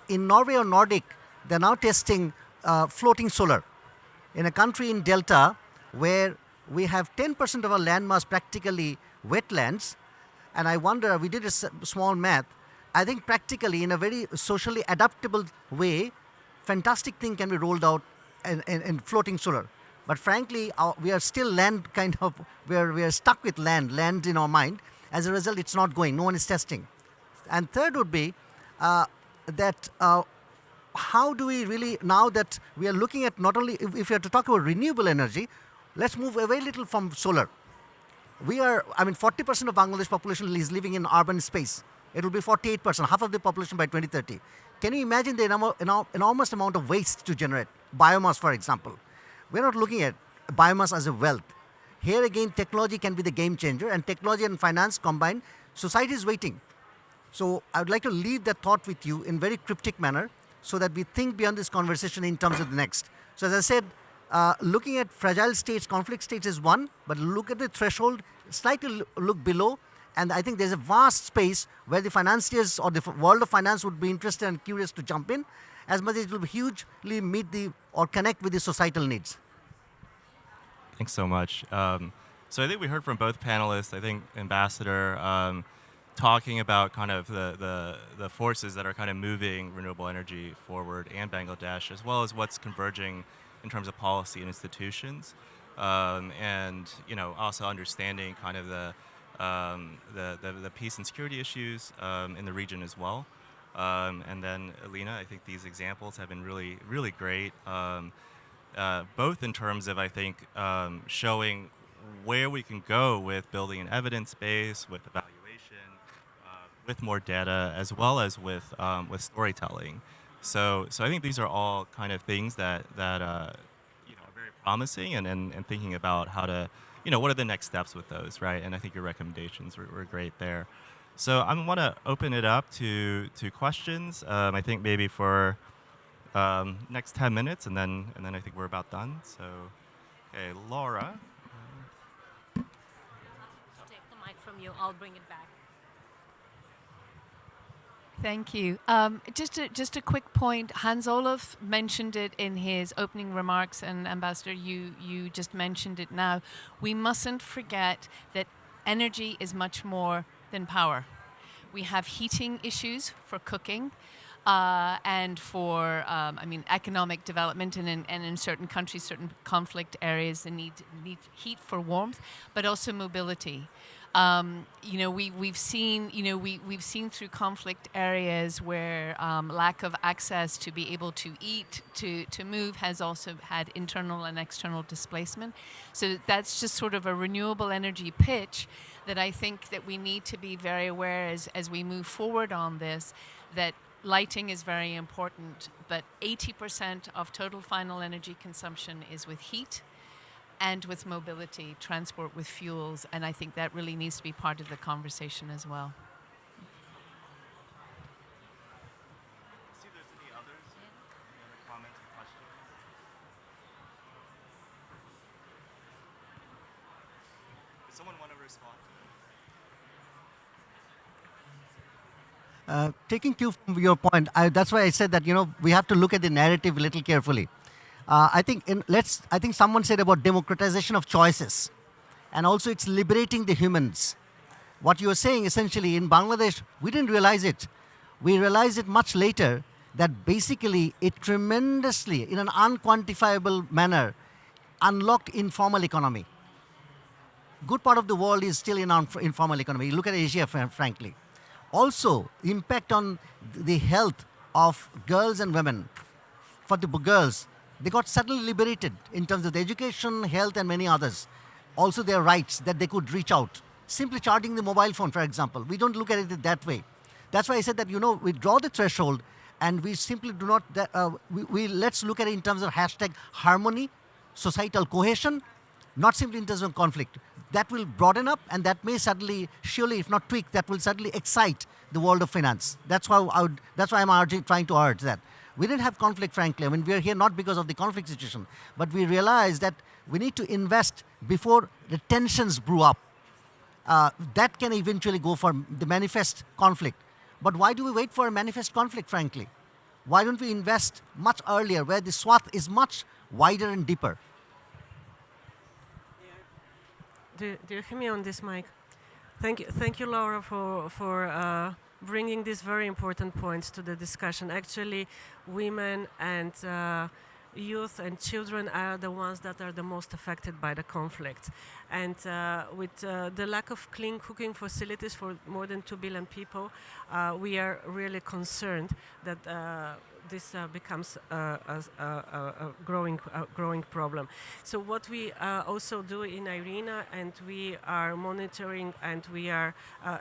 in Norway or Nordic, they're now testing floating solar. In a country in Delta where we have 10% of our land mass practically wetlands, and I wonder, we did a small math, I think practically in a very socially adaptable way, fantastic thing can be rolled out in floating solar. But frankly, we are still land kind of, we are stuck with land in our mind. As a result, it's not going, no one is testing. And third would be that how do we really, now that we are looking at not only, if we have to talk about renewable energy, let's move away a little from solar. 40% of Bangladesh population is living in urban space. It will be 48%, half of the population by 2030. Can you imagine the enormous amount of waste to generate? Biomass, for example. We're not looking at biomass as a wealth. Here again, technology can be the game changer, and technology and finance combined, society is waiting. So I would like to leave that thought with you in very cryptic manner so that we think beyond this conversation in terms of the next. So as I said, looking at fragile states, conflict states is one, but look at the threshold, slightly look below, and I think there's a vast space where the financiers or the world of finance would be interested and curious to jump in, as much as it will hugely meet or connect with the societal needs. Thanks so much. So I think we heard from both panelists. I think Ambassador talking about kind of the forces that are kind of moving renewable energy forward and Bangladesh, as well as what's converging in terms of policy and institutions, and also understanding kind of the peace and security issues in the region as well. And then Alina, I think these examples have been really, really great, both in terms of, I think, showing where we can go with building an evidence base, with evaluation, with more data, as well as with storytelling. So I think these are all kind of things that are very promising, and thinking about how to, what are the next steps with those, right? And I think your recommendations were great there. So I want to open it up to questions. I think maybe for next 10 minutes, and then I think we're about done. So, okay, Laura. I'll take the mic from you. I'll bring it back. Thank you. Just a quick point. Hans Olaf mentioned it in his opening remarks, and Ambassador, you just mentioned it now. We mustn't forget that energy is much more than power. We have heating issues for cooking. And for, economic development, and in certain countries, certain conflict areas, they need heat for warmth, but also mobility. We've seen through conflict areas where lack of access to be able to eat, to move, has also had internal and external displacement. So that's just sort of a renewable energy pitch that I think that we need to be very aware as we move forward on this, that lighting is very important, but 80% of total final energy consumption is with heat and with mobility, transport with fuels, and I think that really needs to be part of the conversation as well. See if there's any others, any other comments or questions. Does someone want to respond to it? Taking cue from your point, that's why I said that we have to look at the narrative a little carefully. I think someone said about democratization of choices, and also it's liberating the humans. What you are saying essentially in Bangladesh, we didn't realize it. We realized it much later that basically it tremendously, in an unquantifiable manner, unlocked informal economy. Good part of the world is still in informal economy. You look at Asia, frankly. Also, impact on the health of girls and women. For the girls, they got suddenly liberated in terms of the education, health, and many others. Also, their rights that they could reach out. Simply charging the mobile phone, for example. We don't look at it that way. That's why I said that, we draw the threshold and we simply do not, let's look at it in terms of hashtag harmony, societal cohesion, not simply in terms of conflict. That will broaden up, and that may suddenly, surely, if not tweak, that will suddenly excite the world of finance. That's why I'm trying to urge that. We didn't have conflict, frankly. I mean, we are here not because of the conflict situation, but we realized that we need to invest before the tensions brew up. That can eventually go for the manifest conflict. But why do we wait for a manifest conflict, frankly? Why don't we invest much earlier, where the swath is much wider and deeper? Do you hear me on this mic? Thank you, Laura, for bringing these very important points to the discussion. Actually, women and youth and children are the ones that are the most affected by the conflict. And with the lack of clean cooking facilities for more than 2 billion people, we are really concerned that this becomes a growing problem. So what we also do in IRENA, and we are monitoring and we are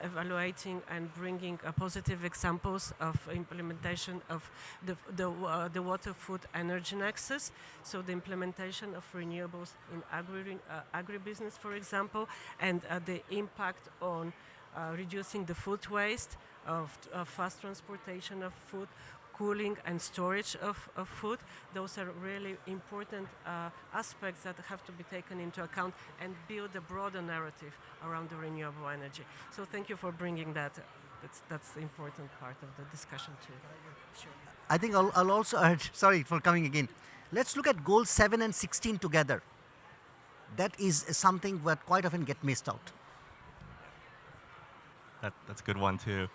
evaluating and bringing positive examples of implementation of the water, food, energy nexus. So the implementation of renewables in agribusiness, for example, and the impact on reducing the food waste, of fast transportation of food, cooling and storage of food. Those are really important aspects that have to be taken into account and build a broader narrative around the renewable energy. So thank you for bringing that. That's the important part of the discussion too. Sure. I think I'll also urge, sorry for coming again, let's look at goals 7 and 16 together. That is something that quite often get missed out. That's a good one too.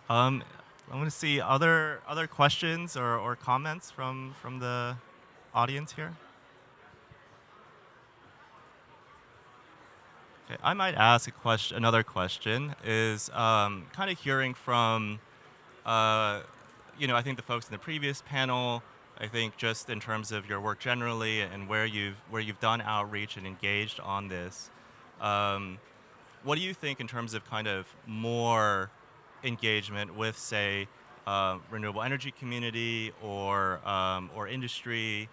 I want to see other questions or comments from the audience here. Okay, I might ask another question. Is kind of hearing from, I think the folks in the previous panel. I think just in terms of your work generally and where you've done outreach and engaged on this. What do you think in terms of kind of more engagement with, say, renewable energy community or industry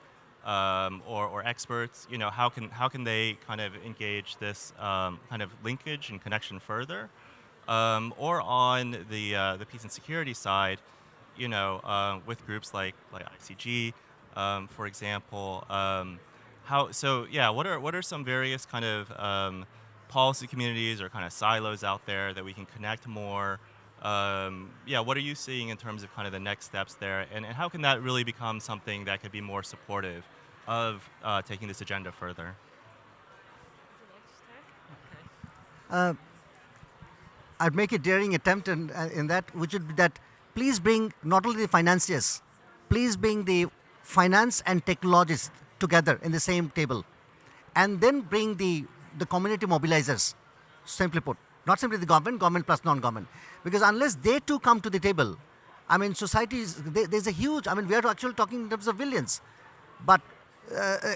or experts? How can they kind of engage this kind of linkage and connection further? or on the peace and security side, with groups like ICG, for example. What are some various kind of policy communities or kind of silos out there that we can connect more? What are you seeing in terms of kind of the next steps there, and how can that really become something that could be more supportive of taking this agenda further? I'd make a daring attempt in that, which would be that please bring not only the financiers, please bring the finance and technologists together in the same table, and then bring the community mobilizers, simply put. Not simply the government plus non-government. Because unless they too come to the table, I mean, there's a huge, I mean, we are actually talking in terms of billions. But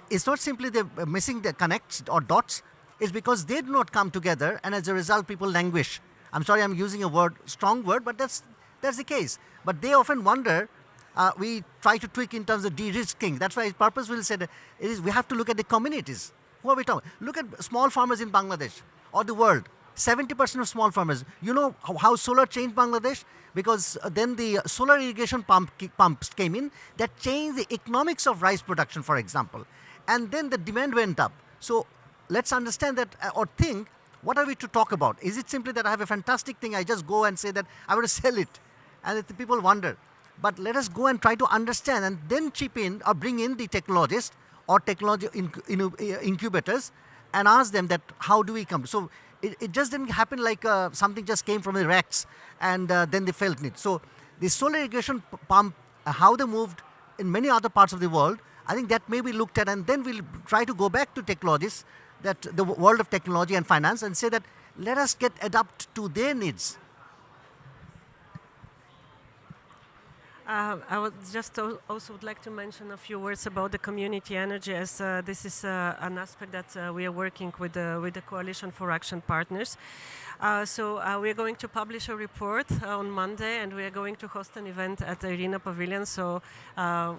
it's not simply the missing the connects or dots, it's because they do not come together, and as a result, people languish. I'm sorry I'm using a strong word, but that's the case. But they often wonder, we try to tweak in terms of de-risking. That's why purpose will say that we have to look at the communities. Who are we talking? Look at small farmers in Bangladesh or the world. 70% of small farmers. You know how solar changed Bangladesh? Because then the solar irrigation pumps came in that changed the economics of rice production, for example. And then the demand went up. So let's understand that or think, what are we to talk about? Is it simply that I have a fantastic thing, I just go and say that I want to sell it? And the people wonder. But let us go and try to understand and then chip in or bring in the technologists or technology incubators and ask them that how do we come? So it just didn't happen like something just came from the racks and then they felt it. So the solar irrigation pump, how they moved in many other parts of the world, I think that may be looked at, and then we'll try to go back to technologists, that the world of technology and finance, and say that let us adapt to their needs. I would just also would like to mention a few words about the community energy, as this is an aspect that we are working with the Coalition for Action Partners. We are going to publish a report on Monday, and we are going to host an event at the Arena Pavilion. So you're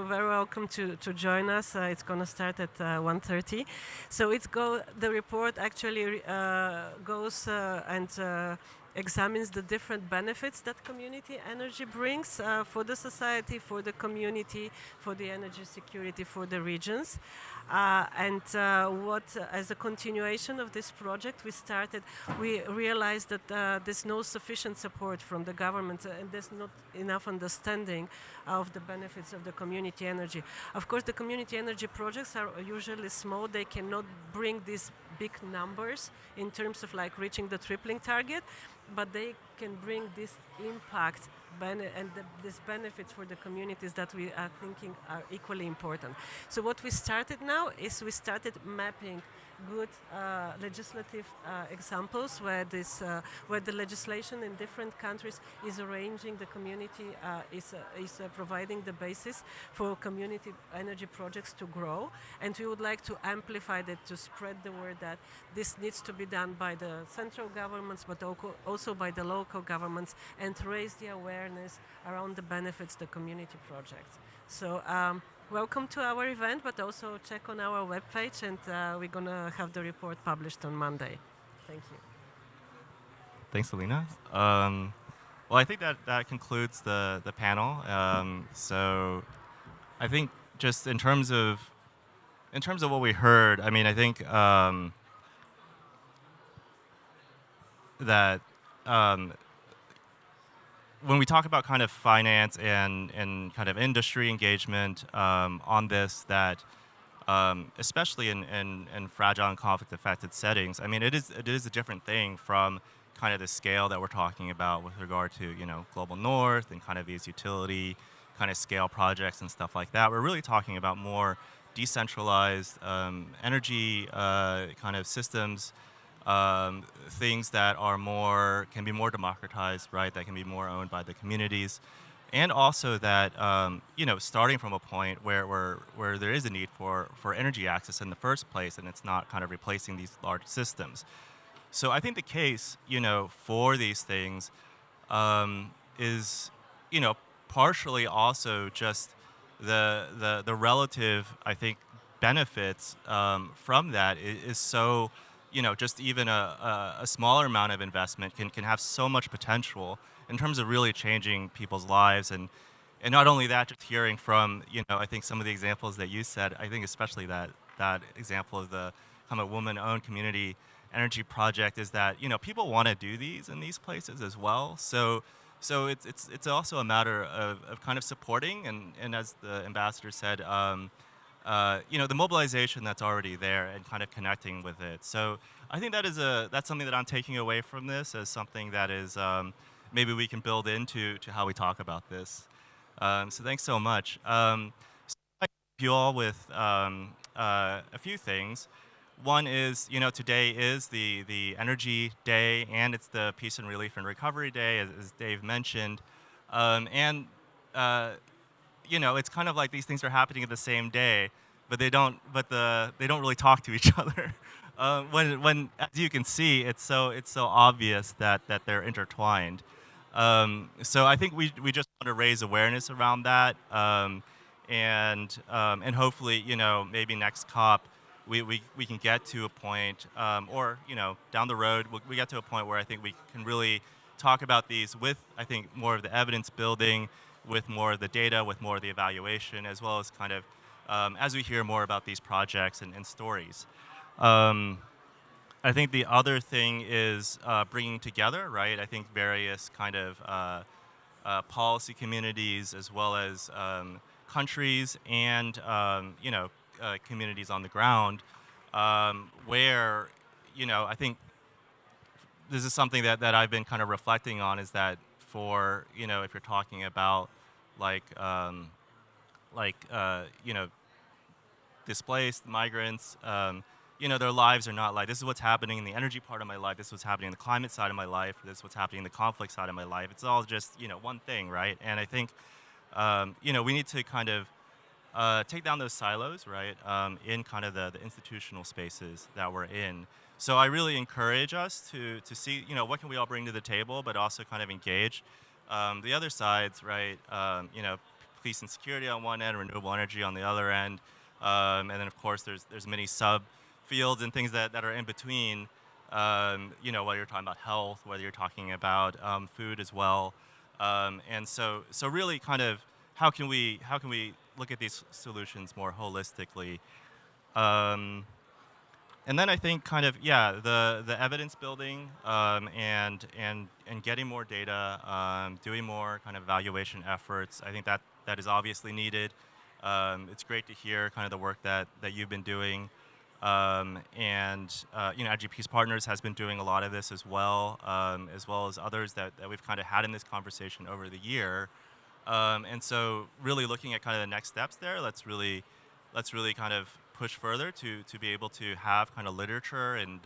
very welcome to join us. It's going to start at 1:30. So the report actually goes and examines the different benefits that community energy brings for the society, for the community, for the energy security, for the regions. As a continuation of this project we realized that there's no sufficient support from the government and there's not enough understanding of the benefits of the community energy. Of course, the community energy projects are usually small. They cannot bring these big numbers in terms of like reaching the tripling target, but they can bring this impact and these benefits for the communities that we are thinking are equally important. So what we started now is we started mapping good legislative examples where the legislation in different countries is arranging the community, is providing the basis for community energy projects to grow. And we would like to amplify that, to spread the word that this needs to be done by the central governments, but also by the local governments, and raise the awareness around the benefits the community projects. So welcome to our event, but also check on our webpage, and we're going to have the report published on Monday. Thank you. Thanks, Alina. Well, I think that concludes the panel. So I think just in terms of what we heard, I mean, I think that when we talk about kind of finance and kind of industry engagement on this, that especially in fragile and conflict-affected settings, I mean, it is a different thing from kind of the scale that we're talking about with regard to Global North and kind of these utility kind of scale projects and stuff like that. We're really talking about more decentralized energy kind of systems. Things that can be more democratized, right? That can be more owned by the communities, and also that starting from a point where there is a need for energy access in the first place, and it's not kind of replacing these large systems. So I think the case, for these things is, partially also just the relative, I think, benefits from that is so just even a smaller amount of investment can have so much potential in terms of really changing people's lives. And not only that, just hearing from, I think some of the examples that you said, I think especially that example of the kind of woman-owned community energy project is that, people want to do these in these places as well. So it's also a matter of kind of supporting and as the ambassador said, the mobilization that's already there and kind of connecting with it. So I think that's something that I'm taking away from this as something that is maybe we can build into how we talk about this. So thanks so much. So I leave you all with a few things. One is, today is the Energy Day, and it's the Peace and Relief and Recovery Day, as Dave mentioned. It's kind of like these things are happening at the same day, but they don't really talk to each other. When as you can see, it's so obvious that they're intertwined. So I think we just want to raise awareness around that, and hopefully, maybe next COP, we can get to a point, or down the road, we get to a point where I think we can really talk about these with, I think, more of the evidence building, with more of the data, with more of the evaluation, as well as kind of as we hear more about these projects and stories. I think the other thing is bringing together, right? I think various kind of policy communities, as well as countries and communities on the ground, where I think this is something that I've been kind of reflecting on, is that for if you're talking about displaced migrants, their lives are not like, this is what's happening in the energy part of my life, this is what's happening in the climate side of my life, this is what's happening in the conflict side of my life. It's all just one thing, right? And I think we need to kind of take down those silos, right, in kind of the institutional spaces that we're in. So I really encourage us to see, what can we all bring to the table, but also kind of engage the other sides, right? Peace and security on one end, renewable energy on the other end, and then of course there's many sub fields and things that are in between. Whether you're talking about health, whether you're talking about food as well, and so really kind of how can we look at these solutions more holistically. And then I think kind of, the evidence building and getting more data, doing more kind of evaluation efforts. I think that is obviously needed. It's great to hear kind of the work that you've been doing. Energy Peace Partners has been doing a lot of this as well as others that we've kind of had in this conversation over the year. And so really looking at kind of the next steps there, let's really kind of push further to be able to have kind of literature and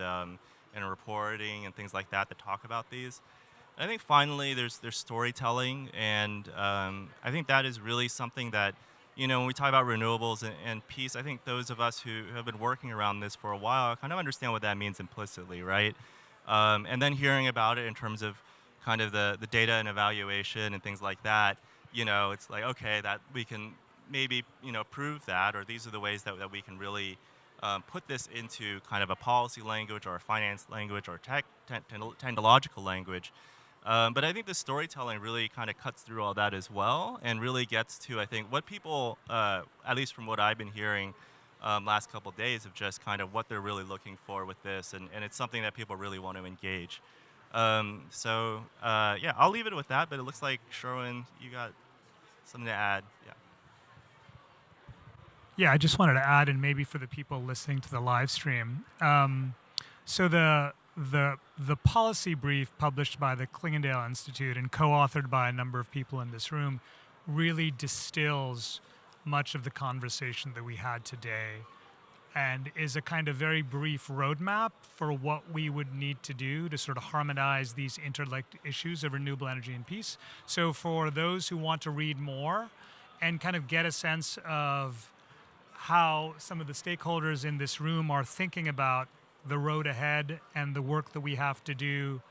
reporting and things like that talk about these. And I think finally there's storytelling, and I think that is really something that, when we talk about renewables and peace, I think those of us who have been working around this for a while kind of understand what that means implicitly, right? And then hearing about it in terms of kind of the data and evaluation and things like that, it's like, okay, that we can maybe, prove that, or these are the ways that we can really put this into kind of a policy language or a finance language or technological language. But I think the storytelling really kind of cuts through all that as well, and really gets to, I think, what people, at least from what I've been hearing last couple of days, of just kind of what they're really looking for with this, and it's something that people really want to engage. Yeah, I'll leave it with that, but it looks like, Sherwin, you got something to add. Yeah. Yeah, I just wanted to add, and maybe for the people listening to the live stream, so the policy brief published by the Clingendael Institute and co-authored by a number of people in this room really distills much of the conversation that we had today, and is a kind of very brief roadmap for what we would need to do to sort of harmonize these interlinked issues of renewable energy and peace. So for those who want to read more and kind of get a sense of how some of the stakeholders in this room are thinking about the road ahead and the work that we have to do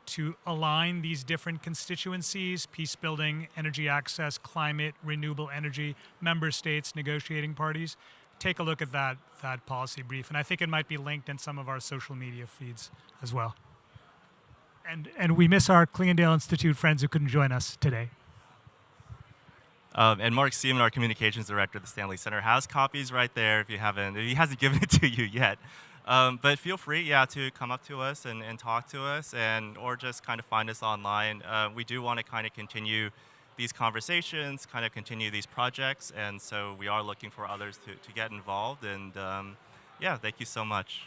to align these different constituencies: peace building, energy access, climate, renewable energy, member states, negotiating parties. take a look at that policy brief. And I think it might be linked in some of our social media feeds as well. And we miss our Clingendael Institute friends who couldn't join us today. And Mark Seaman, our communications director at the Stanley Center, has copies right there if he hasn't given it to you yet. But feel free, to come up to us and talk to us, or just kind of find us online. We do want to kind of continue these conversations, kind of continue these projects, and so we are looking for others to get involved. And thank you so much.